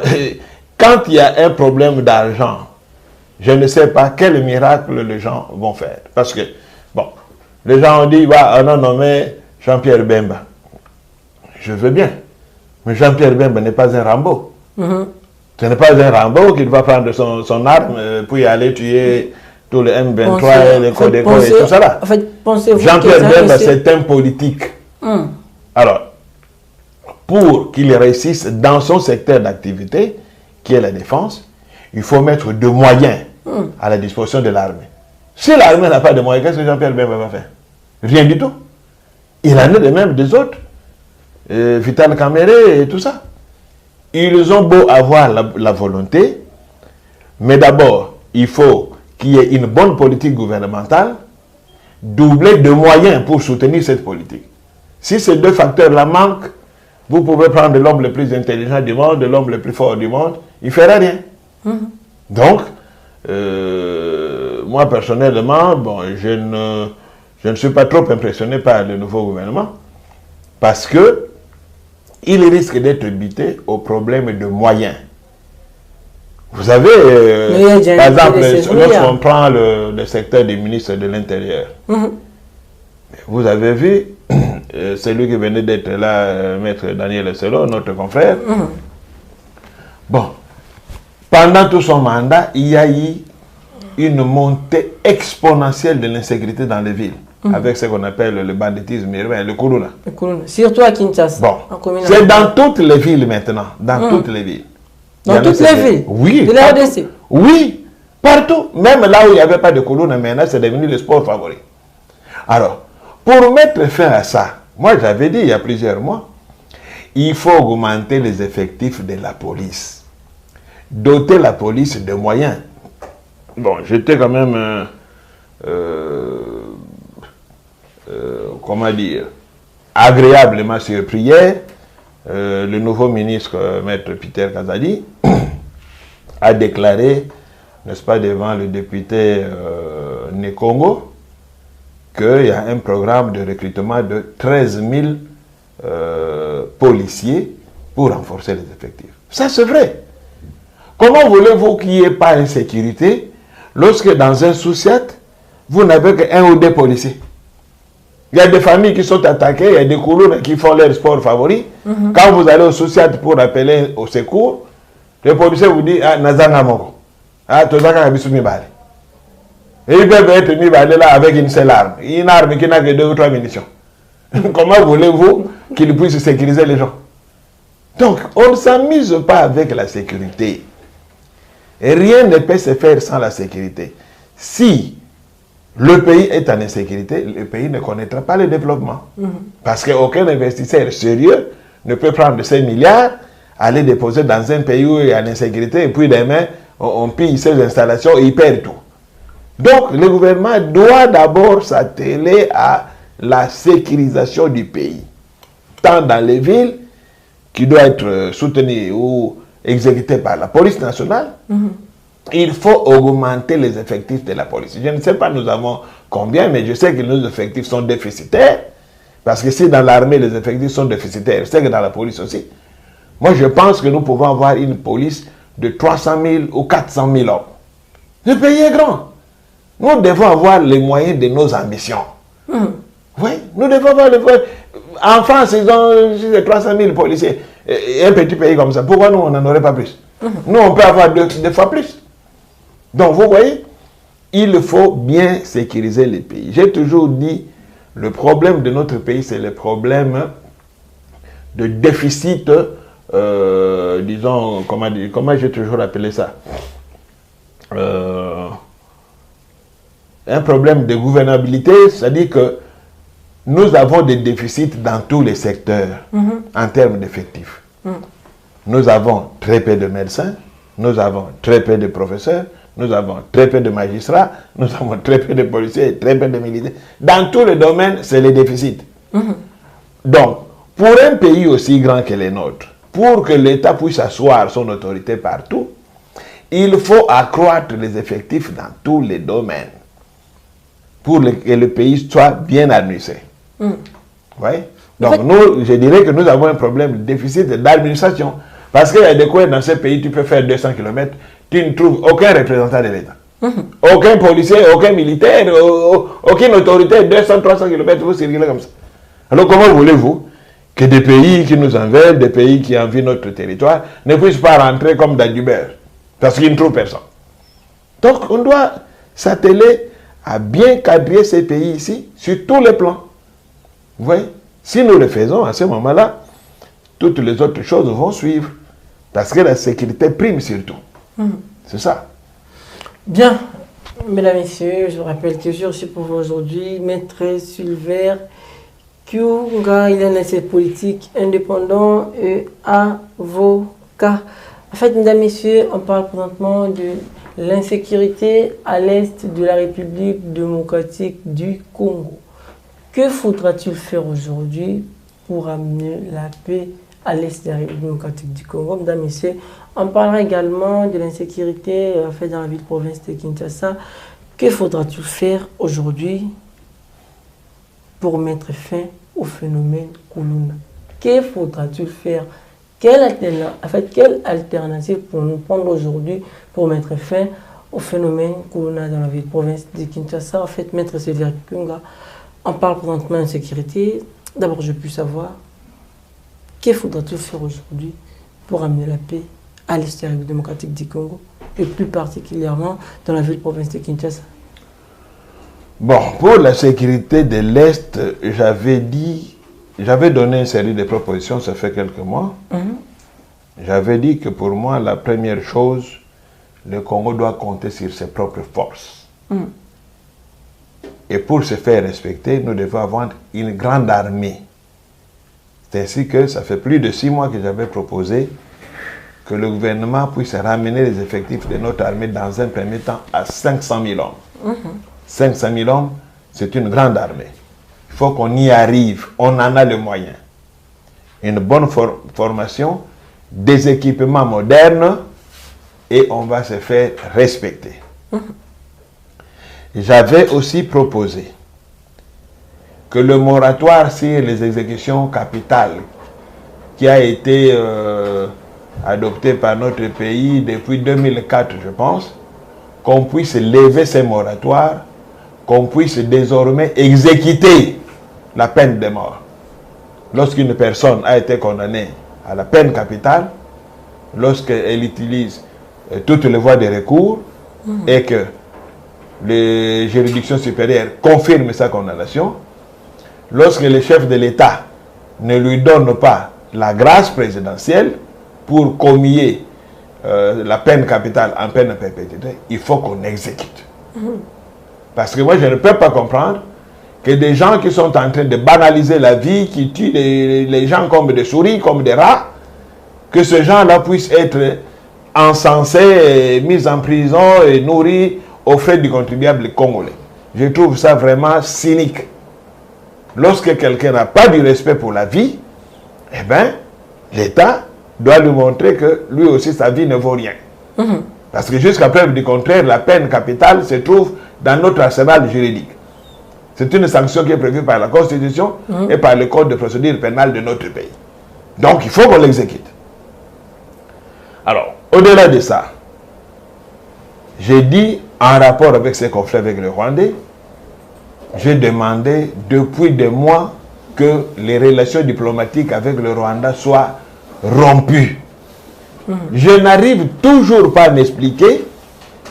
quand il y a un problème d'argent, je ne sais pas quel miracle les gens vont faire. Parce que, bon, les gens ont dit, bah, on a nommé Jean-Pierre Bemba. Je veux bien. Mais Jean-Pierre Bemba n'est pas un Rambo. Ce n'est pas un Rambo qui va prendre son arme pour y aller tuer tout le M23 et les Codeco et tout ça là. En fait, pensez-vous Jean-Pierre Bemba, c'est un politique. Alors, pour qu'il réussisse dans son secteur d'activité, qui est la défense, il faut mettre de moyens à la disposition de l'armée. Si l'armée n'a pas de moyens, qu'est-ce que Jean-Pierre Bemba va faire? Rien du tout. Il en est de même des autres. Vital Kamere et tout ça. Ils ont beau avoir la volonté, mais d'abord, il faut qu'il y ait une bonne politique gouvernementale, doublée de moyens pour soutenir cette politique. Si ces deux facteurs-là manquent, vous pouvez prendre l'homme le plus intelligent du monde, l'homme le plus fort du monde, il ne fera rien. Donc, moi personnellement, bon, je ne suis pas trop impressionné par le nouveau gouvernement, parce que il risque d'être buté au problème de moyens. Vous savez, par exemple, lorsqu'on prend le secteur des ministres de l'Intérieur, vous avez vu, celui qui venait d'être là, Maître Daniel Selo, notre confrère. Bon, pendant tout son mandat, il y a eu une montée exponentielle de l'insécurité dans les villes, avec ce qu'on appelle le banditisme urbain, le Kourouna. Surtout à Kinshasa. Bon, c'est dans toutes les villes maintenant, dans toutes les villes. Dans toutes les villes? Oui. De la RDC? Oui, partout. Même là où il n'y avait pas de Kourouna, maintenant c'est devenu le sport favori. Alors, pour mettre fin à ça, moi j'avais dit il y a plusieurs mois, il faut augmenter les effectifs de la police. Doter la police de moyens. Bon, j'étais quand même, comment dire, agréablement surpris hier. Le nouveau ministre, Maître Peter Kazadi, a déclaré, n'est-ce pas, devant le député Nekongo, qu'il y a un programme de recrutement de 13 000 policiers pour renforcer les effectifs. Ça, c'est vrai. Comment voulez-vous qu'il n'y ait pas d'insécurité lorsque dans un sous-set, vous n'avez qu'un ou deux policiers? Il y a des familles qui sont attaquées, il y a des colonnes qui font leur sport favori. Quand vous allez au sous-set pour appeler au secours, le policier vous dit, ah, Nazanga Moko. Ah, Tozaka Kabisumi Bale. Et ils peuvent être mis là avec une seule arme. Une arme qui n'a que 2 ou 3 munitions. Comment voulez-vous qu'ils puissent sécuriser les gens? Donc, on ne s'amuse pas avec la sécurité. Et rien ne peut se faire sans la sécurité. Si le pays est en insécurité, le pays ne connaîtra pas le développement. Parce qu'aucun investisseur sérieux ne peut prendre 5 milliards, aller déposer dans un pays où il y a l'insécurité, et puis demain, on pille ces installations et il perd tout. Donc, le gouvernement doit d'abord s'atteler à la sécurisation du pays. Tant dans les villes, qui doivent être soutenues ou exécutées par la police nationale, il faut augmenter les effectifs de la police. Je ne sais pas nous avons combien, mais je sais que nos effectifs sont déficitaires. Parce que si dans l'armée les effectifs sont déficitaires, je sais que dans la police aussi. Moi je pense que nous pouvons avoir une police de 300 000 ou 400 000 hommes. Le pays est grand. Nous devons avoir les moyens de nos ambitions. Oui, nous devons avoir les moyens. En France, ils ont 300 000 policiers. Un petit pays comme ça. Pourquoi nous, on n'en aurait pas plus? Nous, on peut avoir deux fois plus. Donc, vous voyez, il faut bien sécuriser les pays. J'ai toujours dit, le problème de notre pays, c'est le problème de déficit, disons, comment j'ai toujours appelé ça? Un problème de gouvernabilité, c'est-à-dire que nous avons des déficits dans tous les secteurs en termes d'effectifs. Nous avons très peu de médecins, nous avons très peu de professeurs, nous avons très peu de magistrats, nous avons très peu de policiers, très peu de militaires. Dans tous les domaines, c'est les déficits. Donc, pour un pays aussi grand que le nôtre, pour que l'État puisse asseoir son autorité partout, il faut accroître les effectifs dans tous les domaines pour que le pays soit bien administré. Oui. Donc, nous, je dirais que nous avons un problème de déficit d'administration. Parce qu'il y a des coins dans ce pays, tu peux faire 200 km, tu ne trouves aucun représentant de l'État. Aucun policier, aucun militaire, aucune autorité, 200, 300 km, vous circulez comme ça. Alors, comment voulez-vous que des pays qui nous en veulent, des pays qui envient notre territoire, ne puissent pas rentrer comme dans du beurre? Parce qu'ils ne trouvent personne. Donc, on doit s'atteler à bien cadrer ces pays ici sur tous les plans. Vous voyez? Si nous le faisons à ce moment-là, toutes les autres choses vont suivre. Parce que la sécurité prime surtout. C'est ça. Bien. Mesdames, Messieurs, je vous rappelle que je suis pour vous aujourd'hui, Maître Silver Kyunga, il est un essai politique indépendant et avocat. En fait, mesdames, messieurs, on parle présentement de l'insécurité à l'est de la République démocratique du Congo. Que faudra-t-il faire aujourd'hui pour amener la paix à l'est de la République démocratique du Congo? Mesdames, messieurs, on parlera également de l'insécurité dans la ville-province de Kinshasa. Que faudra-t-il faire aujourd'hui pour mettre fin au phénomène Kuluna? Que faudra-t-il faire? Quelle alternative pour nous prendre aujourd'hui pour mettre fin au phénomène Kuluna dans la ville-province de Kinshasa? En fait, Maître Silver Kyunga, on parle présentement d'insécurité. D'abord, je puis savoir, que faudra-t-il faire aujourd'hui pour amener la paix à l'est de la République démocratique du Congo, et plus particulièrement dans la ville-province de Kinshasa? Bon, pour la sécurité de l'Est, j'avais donné une série de propositions, ça fait quelques mois. J'avais dit que pour moi, la première chose, le Congo doit compter sur ses propres forces. Et pour se faire respecter, nous devons avoir une grande armée. C'est ainsi que ça fait plus de 6 mois que j'avais proposé que le gouvernement puisse ramener les effectifs de notre armée dans un premier temps à 500 000 hommes. 500 000 hommes, c'est une grande armée. Il faut qu'on y arrive, on en a les moyens. Une bonne formation, des équipements modernes, et on va se faire respecter. J'avais aussi proposé que le moratoire sur les exécutions capitales qui a été adopté par notre pays depuis 2004, je pense, qu'on puisse lever ces moratoires, qu'on puisse désormais exécuter la peine de mort. Lorsqu'une personne a été condamnée à la peine capitale, lorsqu'elle utilise toutes les voies de recours et que les juridictions supérieures confirment sa condamnation, lorsque le chef de l'État ne lui donne pas la grâce présidentielle pour commuer la peine capitale en peine de perpétuité, il faut qu'on exécute. Parce que moi, je ne peux pas comprendre que des gens qui sont en train de banaliser la vie, qui tuent les gens comme des souris, comme des rats, que ces gens-là puissent être encensés, mis en prison et nourris aux frais du contribuable congolais. Je trouve ça vraiment cynique. Lorsque quelqu'un n'a pas du respect pour la vie, eh bien, l'État doit lui montrer que lui aussi, sa vie ne vaut rien. Parce que jusqu'à preuve du contraire, la peine capitale se trouve dans notre arsenal juridique. C'est une sanction qui est prévue par la Constitution et par le Code de procédure pénale de notre pays. Donc, il faut qu'on l'exécute. Alors, au-delà de ça, j'ai dit, en rapport avec ces conflits avec le Rwandais, j'ai demandé depuis des mois que les relations diplomatiques avec le Rwanda soient rompues. Je n'arrive toujours pas à m'expliquer,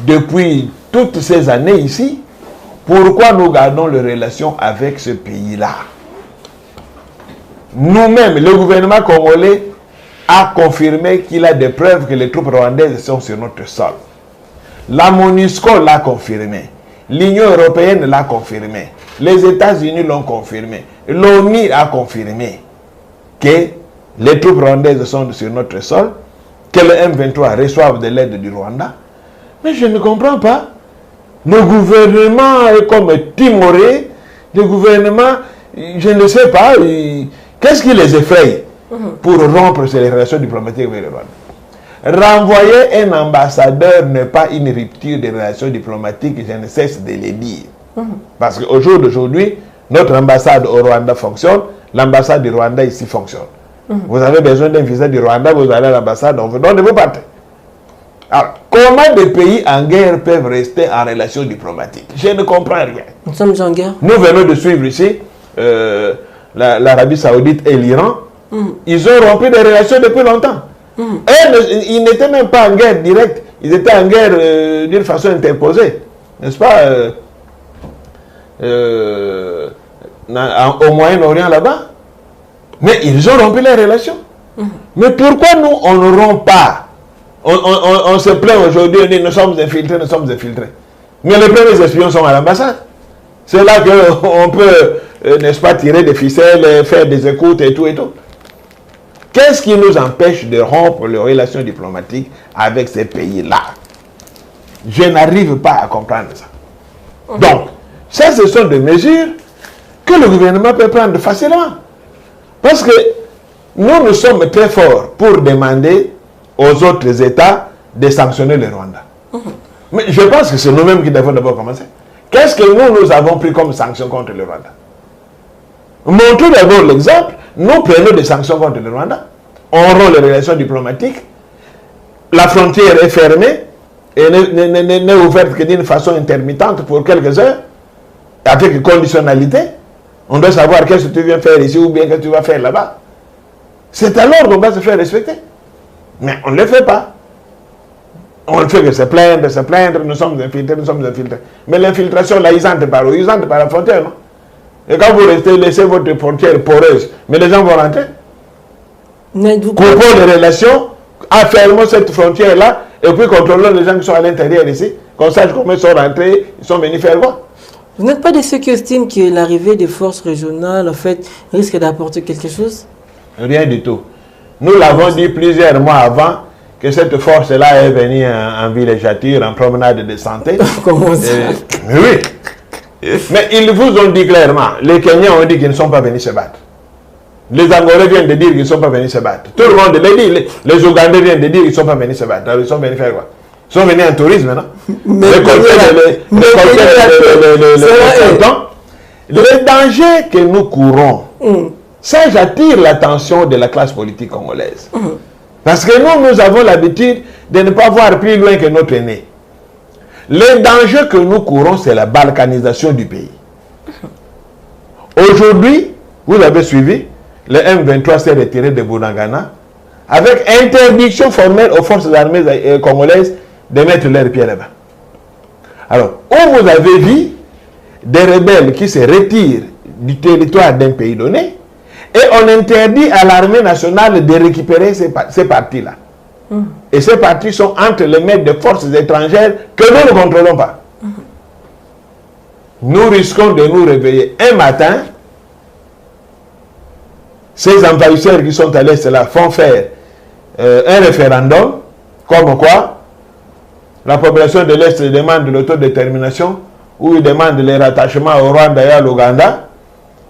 depuis toutes ces années ici, pourquoi nous gardons les relations avec ce pays-là. Nous-mêmes, le gouvernement congolais a confirmé qu'il a des preuves que les troupes rwandaises sont sur notre sol. La MONUSCO l'a confirmé. L'Union européenne l'a confirmé. Les États-Unis l'ont confirmé. L'ONU a confirmé que les troupes rwandaises sont sur notre sol, que le M23 reçoivent de l'aide du Rwanda. Mais je ne comprends pas. Le gouvernement est comme timoré. Le gouvernement, je ne sais pas, qu'est-ce qui les effraie pour rompre ces relations diplomatiques avec le Rwanda? Renvoyer un ambassadeur n'est pas une rupture des relations diplomatiques, je ne cesse de le dire. Parce qu'au jour d'aujourd'hui, notre ambassade au Rwanda fonctionne, l'ambassade du Rwanda ici fonctionne. Vous avez besoin d'un visa du Rwanda, vous allez à l'ambassade, on vous donne et vous partez. Alors, comment des pays en guerre peuvent rester en relation diplomatique? Je ne comprends rien. Nous sommes en guerre. Nous venons de suivre ici l'Arabie Saoudite et l'Iran. Ils ont rompu des relations depuis longtemps. Ils n'étaient même pas en guerre directe, ils étaient en guerre d'une façon interposée. n'est-ce pas, au Moyen-Orient là-bas. Mais ils ont rompu les relations. Mais pourquoi nous, on ne rompt pas? On se plaint aujourd'hui, on dit nous sommes infiltrés, nous sommes infiltrés. Mais les premiers espions sont à l'ambassade. C'est là qu'on peut, n'est-ce pas, tirer des ficelles, faire des écoutes et tout et tout. Qu'est-ce qui nous empêche de rompre les relations diplomatiques avec ces pays-là? Je n'arrive pas à comprendre ça. Donc, ça, ce sont des mesures que le gouvernement peut prendre facilement. Parce que nous sommes très forts pour demander aux autres États de sanctionner le Rwanda. Mais je pense que c'est nous-mêmes qui devons d'abord commencer. Qu'est-ce que nous avons pris comme sanction contre le Rwanda? Montrons d'abord l'exemple. Nous prenons des sanctions contre le Rwanda. On rompt les relations diplomatiques. La frontière est fermée et n'est ouverte que d'une façon intermittente pour quelques heures, avec conditionnalité. On doit savoir qu'est-ce que tu viens faire ici ou bien qu'est-ce que tu vas faire là-bas. C'est alors qu'on va se faire respecter. Mais on ne le fait pas. On ne fait que se plaindre, nous sommes infiltrés, nous sommes infiltrés. Mais l'infiltration, là, ils entrent par où? Ils entrent par la frontière, non? Et quand vous laissez votre frontière poreuse, mais les gens vont rentrer. Coupons les relations, affermons cette frontière-là, et puis contrôlons les gens qui sont à l'intérieur ici, qu'on sache comment ils sont rentrés, ils sont venus faire quoi? Vous n'êtes pas de ceux qui estiment que l'arrivée des forces régionales, en fait, risque d'apporter quelque chose? Rien du tout. Nous l'avons dit plusieurs mois avant que cette force-là est venue en villégiature, en promenade de santé. Comment ça? Oui. Mais ils vous ont dit clairement, les Kenyans ont dit qu'ils ne sont pas venus se battre. Les Angolais viennent de dire qu'ils ne sont pas venus se battre. Tout le monde l'a dit. Les Ougandais viennent de dire qu'ils ne sont pas venus se battre. Alors ils sont venus faire quoi? Ils sont venus en tourisme maintenant. Les dangers que nous courons, ça j'attire l'attention de la classe politique congolaise. Parce que nous avons l'habitude de ne pas voir plus loin que notre nez. Le danger que nous courons, c'est la balkanisation du pays. Aujourd'hui, vous avez suivi, le M23 s'est retiré de Bunagana avec interdiction formelle aux forces armées congolaises de mettre leurs pieds là-bas. Alors, où vous avez vu des rebelles qui se retirent du territoire d'un pays donné, et on interdit à l'armée nationale de récupérer ces parties-là. Et ces parties sont entre les mains de forces étrangères que nous ne contrôlons pas. Nous risquons de nous réveiller un matin. Ces envahisseurs qui sont à l'est là font faire un référendum, comme quoi la population de l'est demande l'autodétermination, ou ils demandent le rattachement au Rwanda et à l'Ouganda.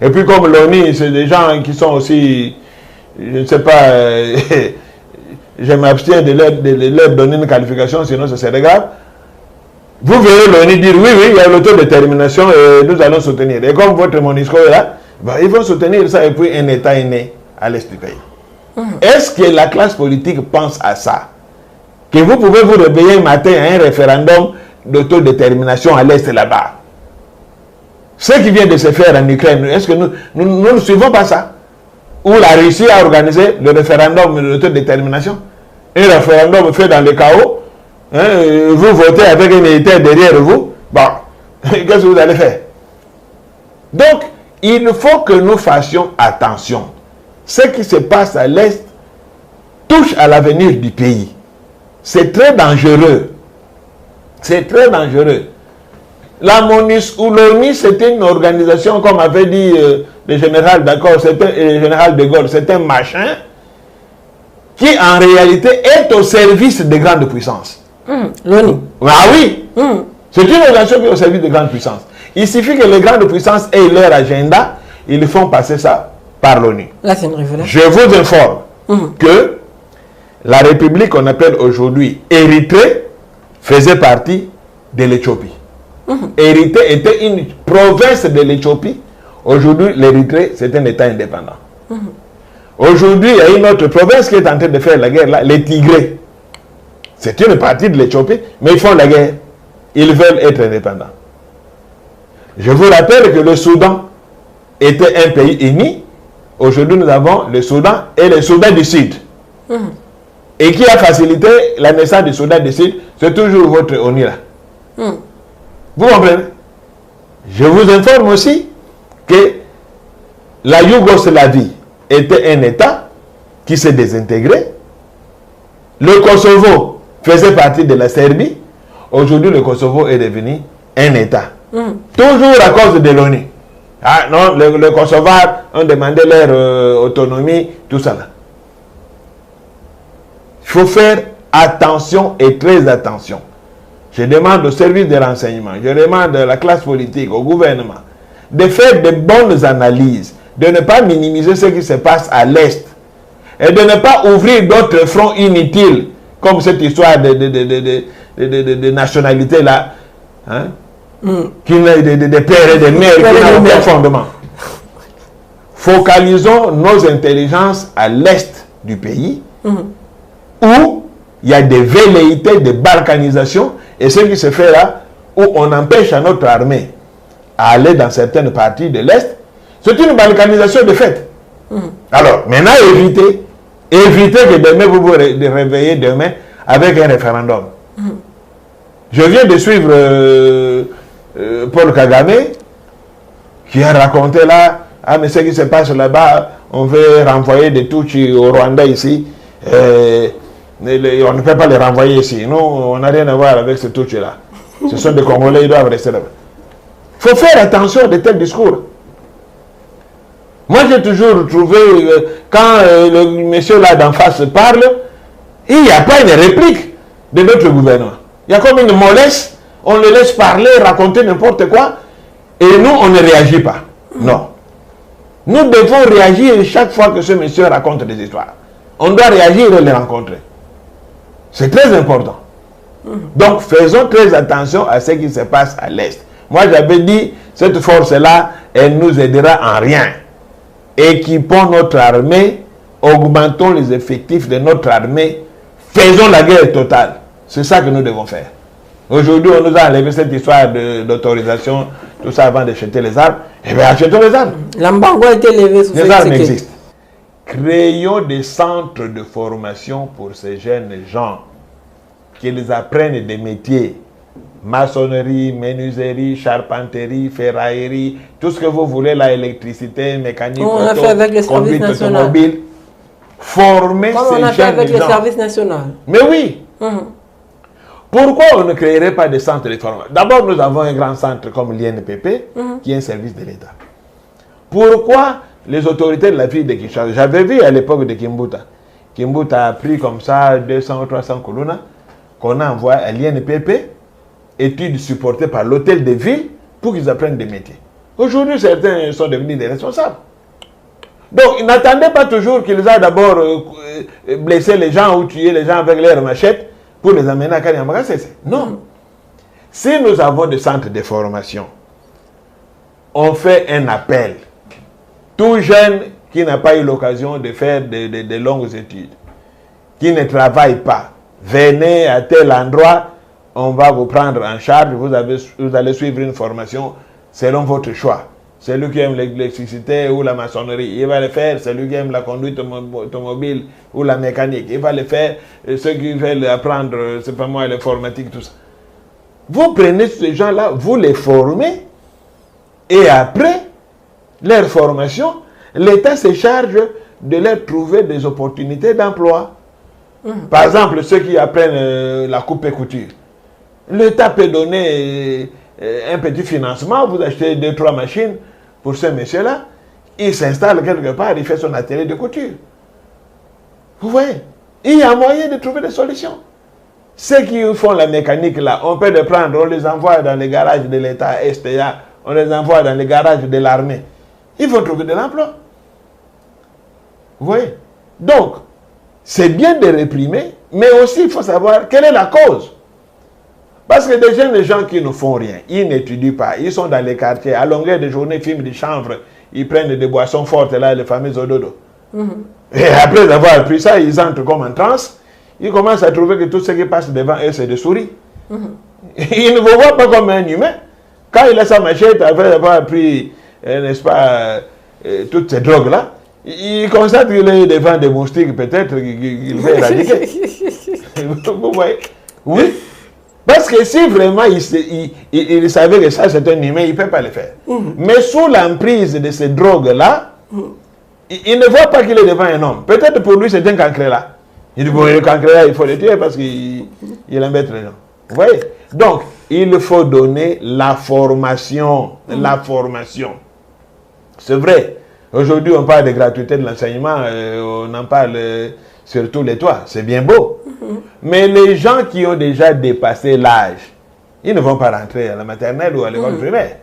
Et puis comme l'ONU, c'est des gens qui sont aussi, je ne sais pas, je m'abstiens de leur donner une qualification, sinon ça serait grave. Vous verrez l'ONU dire oui, il y a l'autodétermination et nous allons soutenir. Et comme votre MONUSCO est là, ils vont soutenir ça et puis un État est né à l'est du pays. Est-ce que la classe politique pense à ça? Que vous pouvez vous réveiller un matin à un référendum d'autodétermination à l'est là-bas? Ce qui vient de se faire en Ukraine, est-ce que nous ne suivons pas ça? Où la Russie a organisé le référendum d'autodétermination? Un référendum fait dans le chaos. Vous votez avec un militaire derrière vous. Bon, qu'est-ce que vous allez faire? Donc, il faut que nous fassions attention. Ce qui se passe à l'Est touche à l'avenir du pays. C'est très dangereux. C'est très dangereux. La MONUSCO ou l'ONU, c'était une organisation, comme avait dit le général général de Gaulle, c'est un machin qui en réalité est au service des grandes puissances. L'ONU. Ah oui. C'est une organisation qui est au service des grandes puissances. Il suffit que les grandes puissances aient leur agenda, ils font passer ça par l'ONU. Là, c'est une révélation. Je vous informe que la République qu'on appelle aujourd'hui Érythrée faisait partie de l'Éthiopie. Érythrée était une province de l'Éthiopie. Aujourd'hui, l'Érythrée, c'est un État indépendant. Aujourd'hui, il y a une autre province qui est en train de faire la guerre, là, les Tigrés. C'est une partie de l'Éthiopie, mais ils font la guerre. Ils veulent être indépendants. Je vous rappelle que le Soudan était un pays uni. Aujourd'hui, nous avons le Soudan et le Soudan du Sud. Et qui a facilité la naissance du Soudan du Sud, c'est toujours votre ONU là. Vous comprenez? Je vous informe aussi que la Yougoslavie était un État qui s'est désintégré. Le Kosovo faisait partie de la Serbie. Aujourd'hui, le Kosovo est devenu un État. Toujours à cause de l'ONU. Ah non, les Kosovars ont demandé leur autonomie, tout ça là. Il faut faire attention et très attention. Je demande au service de renseignement, je demande à la classe politique, au gouvernement, de faire de bonnes analyses, de ne pas minimiser ce qui se passe à l'Est et de ne pas ouvrir d'autres fronts inutiles, comme cette histoire de nationalité là, hein, de pères et de mères qui n'ont aucun fondement. Focalisons nos intelligences à l'Est du pays, où il y a des velléités de balkanisation, et ce qui se fait là, où on empêche à notre armée à aller dans certaines parties de l'Est, c'est une balkanisation de fait. Alors, maintenant, évitez que demain vous vous réveillez demain avec un référendum. Je viens de suivre Paul Kagame, qui a raconté là, ah mais ce qui se passe là-bas, on veut renvoyer des Tutsis au Rwanda ici, on ne peut pas les renvoyer ici. Non, on n'a rien à voir avec ces Tutsis-là. Ce sont des Congolais, ils doivent rester là-bas. Il faut faire attention à de tels discours. Moi, j'ai toujours trouvé, quand le monsieur là d'en face parle, il n'y a pas une réplique de notre gouvernement. Il y a comme une mollesse, on le laisse parler, raconter n'importe quoi, et nous, on ne réagit pas. Non. Nous devons réagir chaque fois que ce monsieur raconte des histoires. On doit réagir et les rencontrer. C'est très important. Donc, faisons très attention à ce qui se passe à l'Est. Moi, j'avais dit, cette force-là, elle nous aidera en rien. Équipons notre armée, augmentons les effectifs de notre armée, faisons la guerre totale. C'est ça que nous devons faire. Aujourd'hui, on nous a enlevé cette histoire d'autorisation, tout ça avant d'acheter les armes. Eh bien, achetons les armes. L'embargo a été levé sous les armes existent. Créons des centres de formation pour ces jeunes gens, qu'ils apprennent des métiers. Maçonnerie, menuiserie, charpenterie, ferraillerie, tout ce que vous voulez, la électricité, mécanique, on a fait avec les services nationaux. Former comme ces on a fait avec les services nationaux. Mais oui. Pourquoi on ne créerait pas des centres de formation? D'abord, nous avons un grand centre comme l'INPP, qui est un service de l'État. Pourquoi les autorités de la ville de Kinshasa? J'avais vu à l'époque de Kimbuta. Kimbuta a pris comme ça 200 ou 300 colonnes qu'on a envoyé à l'INPP, études supportées par l'hôtel de ville, pour qu'ils apprennent des métiers. Aujourd'hui, certains sont devenus des responsables. Donc, n'attendez pas toujours qu'ils aient d'abord blessé les gens ou tué les gens avec leurs machettes pour les amener à Kanyamaga. Non. Si nous avons des centres de formation, on fait un appel. Tout jeune qui n'a pas eu l'occasion de faire de longues études, qui ne travaille pas, venez à tel endroit, on va vous prendre en charge, vous allez suivre une formation selon votre choix. Celui qui aime l'électricité ou la maçonnerie, il va le faire. Celui qui aime la conduite automobile ou la mécanique, il va le faire. Ceux qui veulent apprendre, c'est pas moi, l'informatique, tout ça. Vous prenez ces gens-là, vous les formez, et après leur formation, l'État se charge de leur trouver des opportunités d'emploi. Par exemple, ceux qui apprennent la coupe et couture, l'État peut donner un petit financement, vous achetez 2-3 machines pour ce monsieur-là, il s'installe quelque part, il fait son atelier de couture. Vous voyez, il y a moyen de trouver des solutions. Ceux qui font la mécanique là, on peut les prendre, on les envoie dans les garages de l'État, STA, on les envoie dans les garages de l'armée. Ils vont trouver de l'emploi. Vous voyez? Donc, c'est bien de réprimer, mais aussi il faut savoir quelle est la cause. Parce que des jeunes gens qui ne font rien, ils n'étudient pas, ils sont dans les quartiers, à longueur de journée, ils fument des chanvres, ils prennent des boissons fortes, là, les fameux ododo. Et après avoir pris ça, ils entrent comme en transe, ils commencent à trouver que tout ce qui passe devant eux, c'est des souris. Ils ne vous voient pas comme un humain. Quand il a sa machette, après avoir pris, n'est-ce pas, toutes ces drogues-là, il constate qu'il est devant des moustiques, peut-être, qu'il veut éradiquer. Vous voyez? Oui. Parce que si vraiment il savait que ça c'est un humain, il ne peut pas le faire. Mais sous l'emprise de ces drogues-là, il ne voit pas qu'il est devant un homme. Peut-être pour lui c'est un cancre là. Il dit, bon, le cancre là, il faut le tuer parce qu'il embête les gens. Vous voyez? Donc, il faut donner la formation. La formation. C'est vrai. Aujourd'hui, on parle de gratuité de l'enseignement, on en parle sur tous les toits. C'est bien beau. Mais les gens qui ont déjà dépassé l'âge, ils ne vont pas rentrer à la maternelle ou à l'école primaire.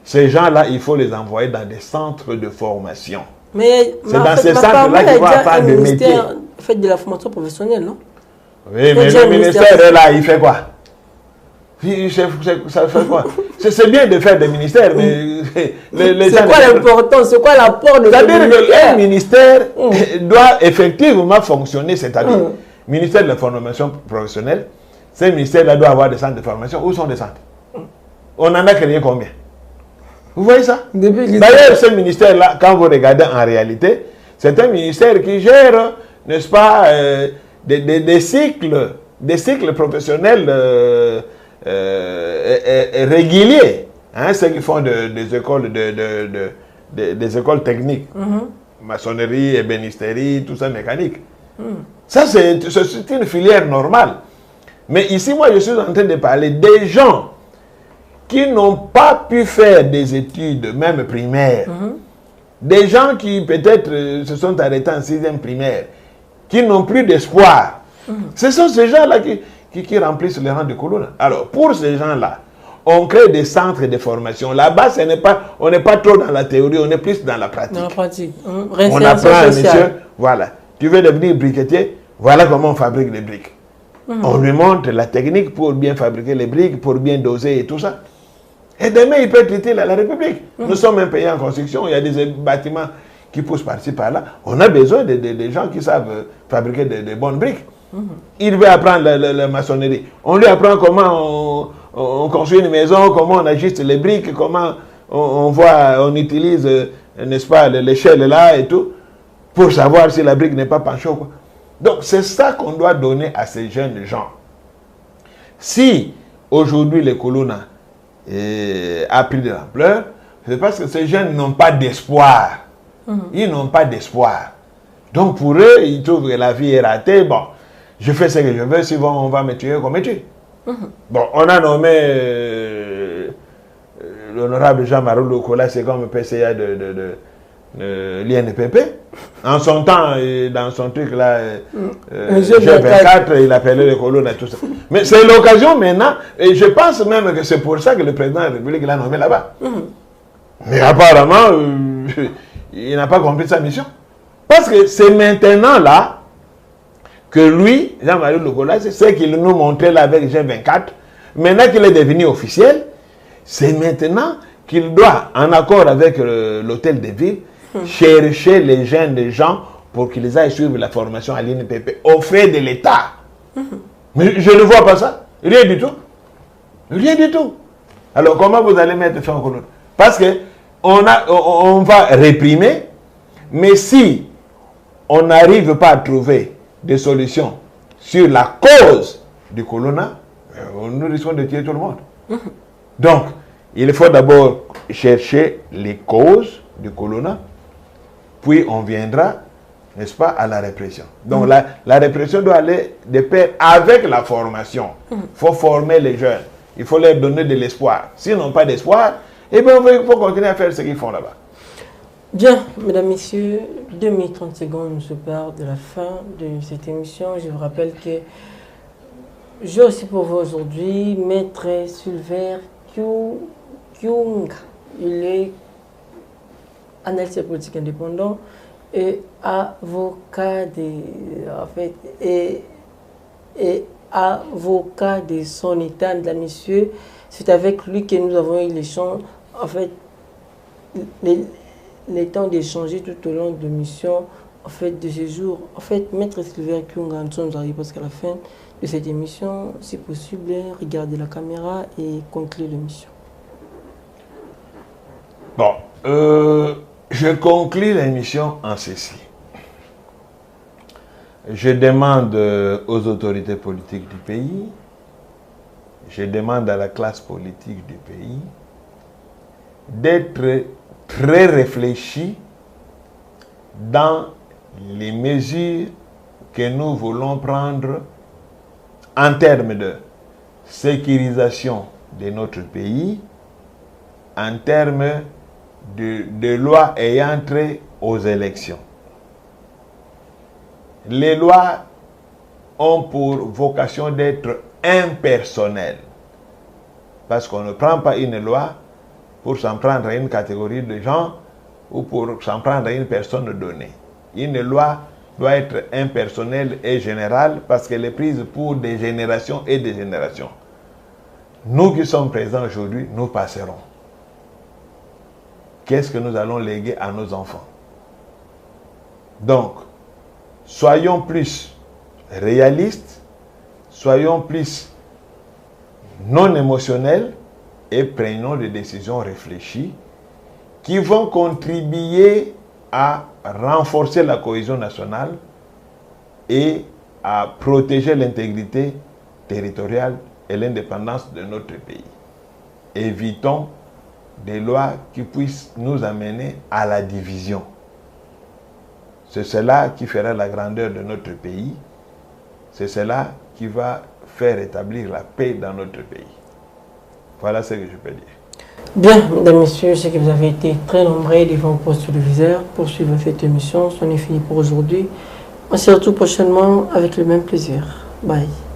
Ces gens-là, il faut les envoyer dans des centres de formation. Mais c'est dans ces centres-là qu'ils vont apprendre des métiers. Fait de la formation professionnelle, non? Oui, mais le ministère est là, il fait quoi? Ça fait quoi? C'est bien de faire des ministères, mais c'est quoi l'importance? C'est quoi l'apport de ce ministère? C'est-à-dire que le ministère doit effectivement fonctionner, c'est-à-dire le ministère de la formation professionnelle, ce ministère-là doit avoir des centres de formation. Où sont les centres? On en a créé combien? Vous voyez ça? D'ailleurs, ce ministère-là, quand vous regardez en réalité, c'est un ministère qui gère, n'est-ce pas, des cycles professionnels réguliers, hein, ceux qui font des écoles des écoles techniques, maçonnerie, ébénisterie, tout ça mécanique. Ça c'est une filière normale. Mais ici moi je suis en train de parler des gens qui n'ont pas pu faire des études même primaires, des gens qui peut-être se sont arrêtés en 6e primaire, qui n'ont plus d'espoir. Ce sont ces gens-là qui remplissent les rangs de colonne. Alors, pour ces gens-là, on crée des centres de formation. Là-bas, on n'est pas trop dans la théorie, on est plus dans la pratique. Dans la pratique. On apprend, monsieur, voilà, tu veux devenir briquetier, voilà comment on fabrique les briques. On lui montre la technique pour bien fabriquer les briques, pour bien doser et tout ça. Et demain, il peut être utile à la République. Nous sommes un pays en construction, il y a des bâtiments qui poussent par-ci, par-là. On a besoin de gens qui savent fabriquer de bonnes briques. Il veut apprendre la maçonnerie. On lui apprend comment on construit une maison, comment on ajuste les briques, comment on utilise, n'est-ce pas, l'échelle là et tout, pour savoir si la brique n'est pas penchée ou quoi. Donc, c'est ça qu'on doit donner à ces jeunes gens. Si, aujourd'hui, les colonnes a pris de l'ampleur, c'est parce que ces jeunes n'ont pas d'espoir. Ils n'ont pas d'espoir. Donc, pour eux, ils trouvent que la vie est ratée. Bon, je fais ce que je veux, si on va me tuer, qu'on me tue. Bon, on a nommé l'honorable Jean-Marie Lokola, c'est comme PCA de l'INPP. En son temps, dans son truc là, G24, il appelait les colons et tout ça. Mais c'est l'occasion maintenant, et je pense même que c'est pour ça que le président de la République l'a nommé là-bas. Mais apparemment, il n'a pas compris sa mission. Parce que c'est maintenant là que lui, Jean-Marie Lokola, c'est ce qu'il nous montrait là avec G24. Maintenant qu'il est devenu officiel, c'est maintenant qu'il doit, en accord avec l'hôtel de ville, chercher les jeunes gens pour qu'ils aillent suivre la formation à l'INPP au frais de l'État. Mais je ne vois pas ça. Rien du tout. Rien du tout. Alors comment vous allez mettre fin au colonne? Parce que on va réprimer, mais si on n'arrive pas à trouver des solutions sur la cause du colonna, nous risquons de tuer tout le monde. Donc, il faut d'abord chercher les causes du colonna, puis on viendra, n'est-ce pas, à la répression. Donc, la répression doit aller de pair avec la formation. Il faut former les jeunes. Il faut leur donner de l'espoir. S'ils n'ont pas d'espoir, eh bien, il faut continuer à faire ce qu'ils font là-bas. Bien, mesdames, messieurs, 2 minutes 30 secondes, nous séparent de la fin de cette émission. Je vous rappelle que j'ai aussi pour vous aujourd'hui Maître Sylvain Kyung. Il est analyste politique indépendant et avocat et avocat de son état de la monsieur. C'est avec lui que nous avons eu l'échange, en fait, les temps d'échanger tout au long de l'émission, en fait, de ce jour. En fait, Maître Sylvain Kyung, nous sommes arrivés presque à la fin de cette émission. Si possible, regardez la caméra et concluez l'émission. Bon, je conclue l'émission en ceci. Je demande aux autorités politiques du pays je demande à la classe politique du pays d'être très réfléchie dans les mesures que nous voulons prendre en termes de sécurisation de notre pays, en termes de lois ayant trait aux élections. Les lois ont pour vocation d'être impersonnelles, parce qu'on ne prend pas une loi pour s'en prendre à une catégorie de gens ou pour s'en prendre à une personne donnée. Une loi doit être impersonnelle et générale parce qu'elle est prise pour des générations et des générations. Nous qui sommes présents aujourd'hui, nous passerons. Qu'est-ce que nous allons léguer à nos enfants? Donc, soyons plus réalistes, soyons plus non émotionnels et prenons des décisions réfléchies qui vont contribuer à renforcer la cohésion nationale et à protéger l'intégrité territoriale et l'indépendance de notre pays. Évitons des lois qui puissent nous amener à la division. C'est cela qui fera la grandeur de notre pays. C'est cela qui va faire établir la paix dans notre pays. Voilà ce que je peux dire. Bien, mesdames, messieurs, je sais que vous avez été très nombreux devant vos postes téléviseurs pour suivre cette émission. C'en est fini pour aujourd'hui. On se retrouve prochainement avec le même plaisir. Bye.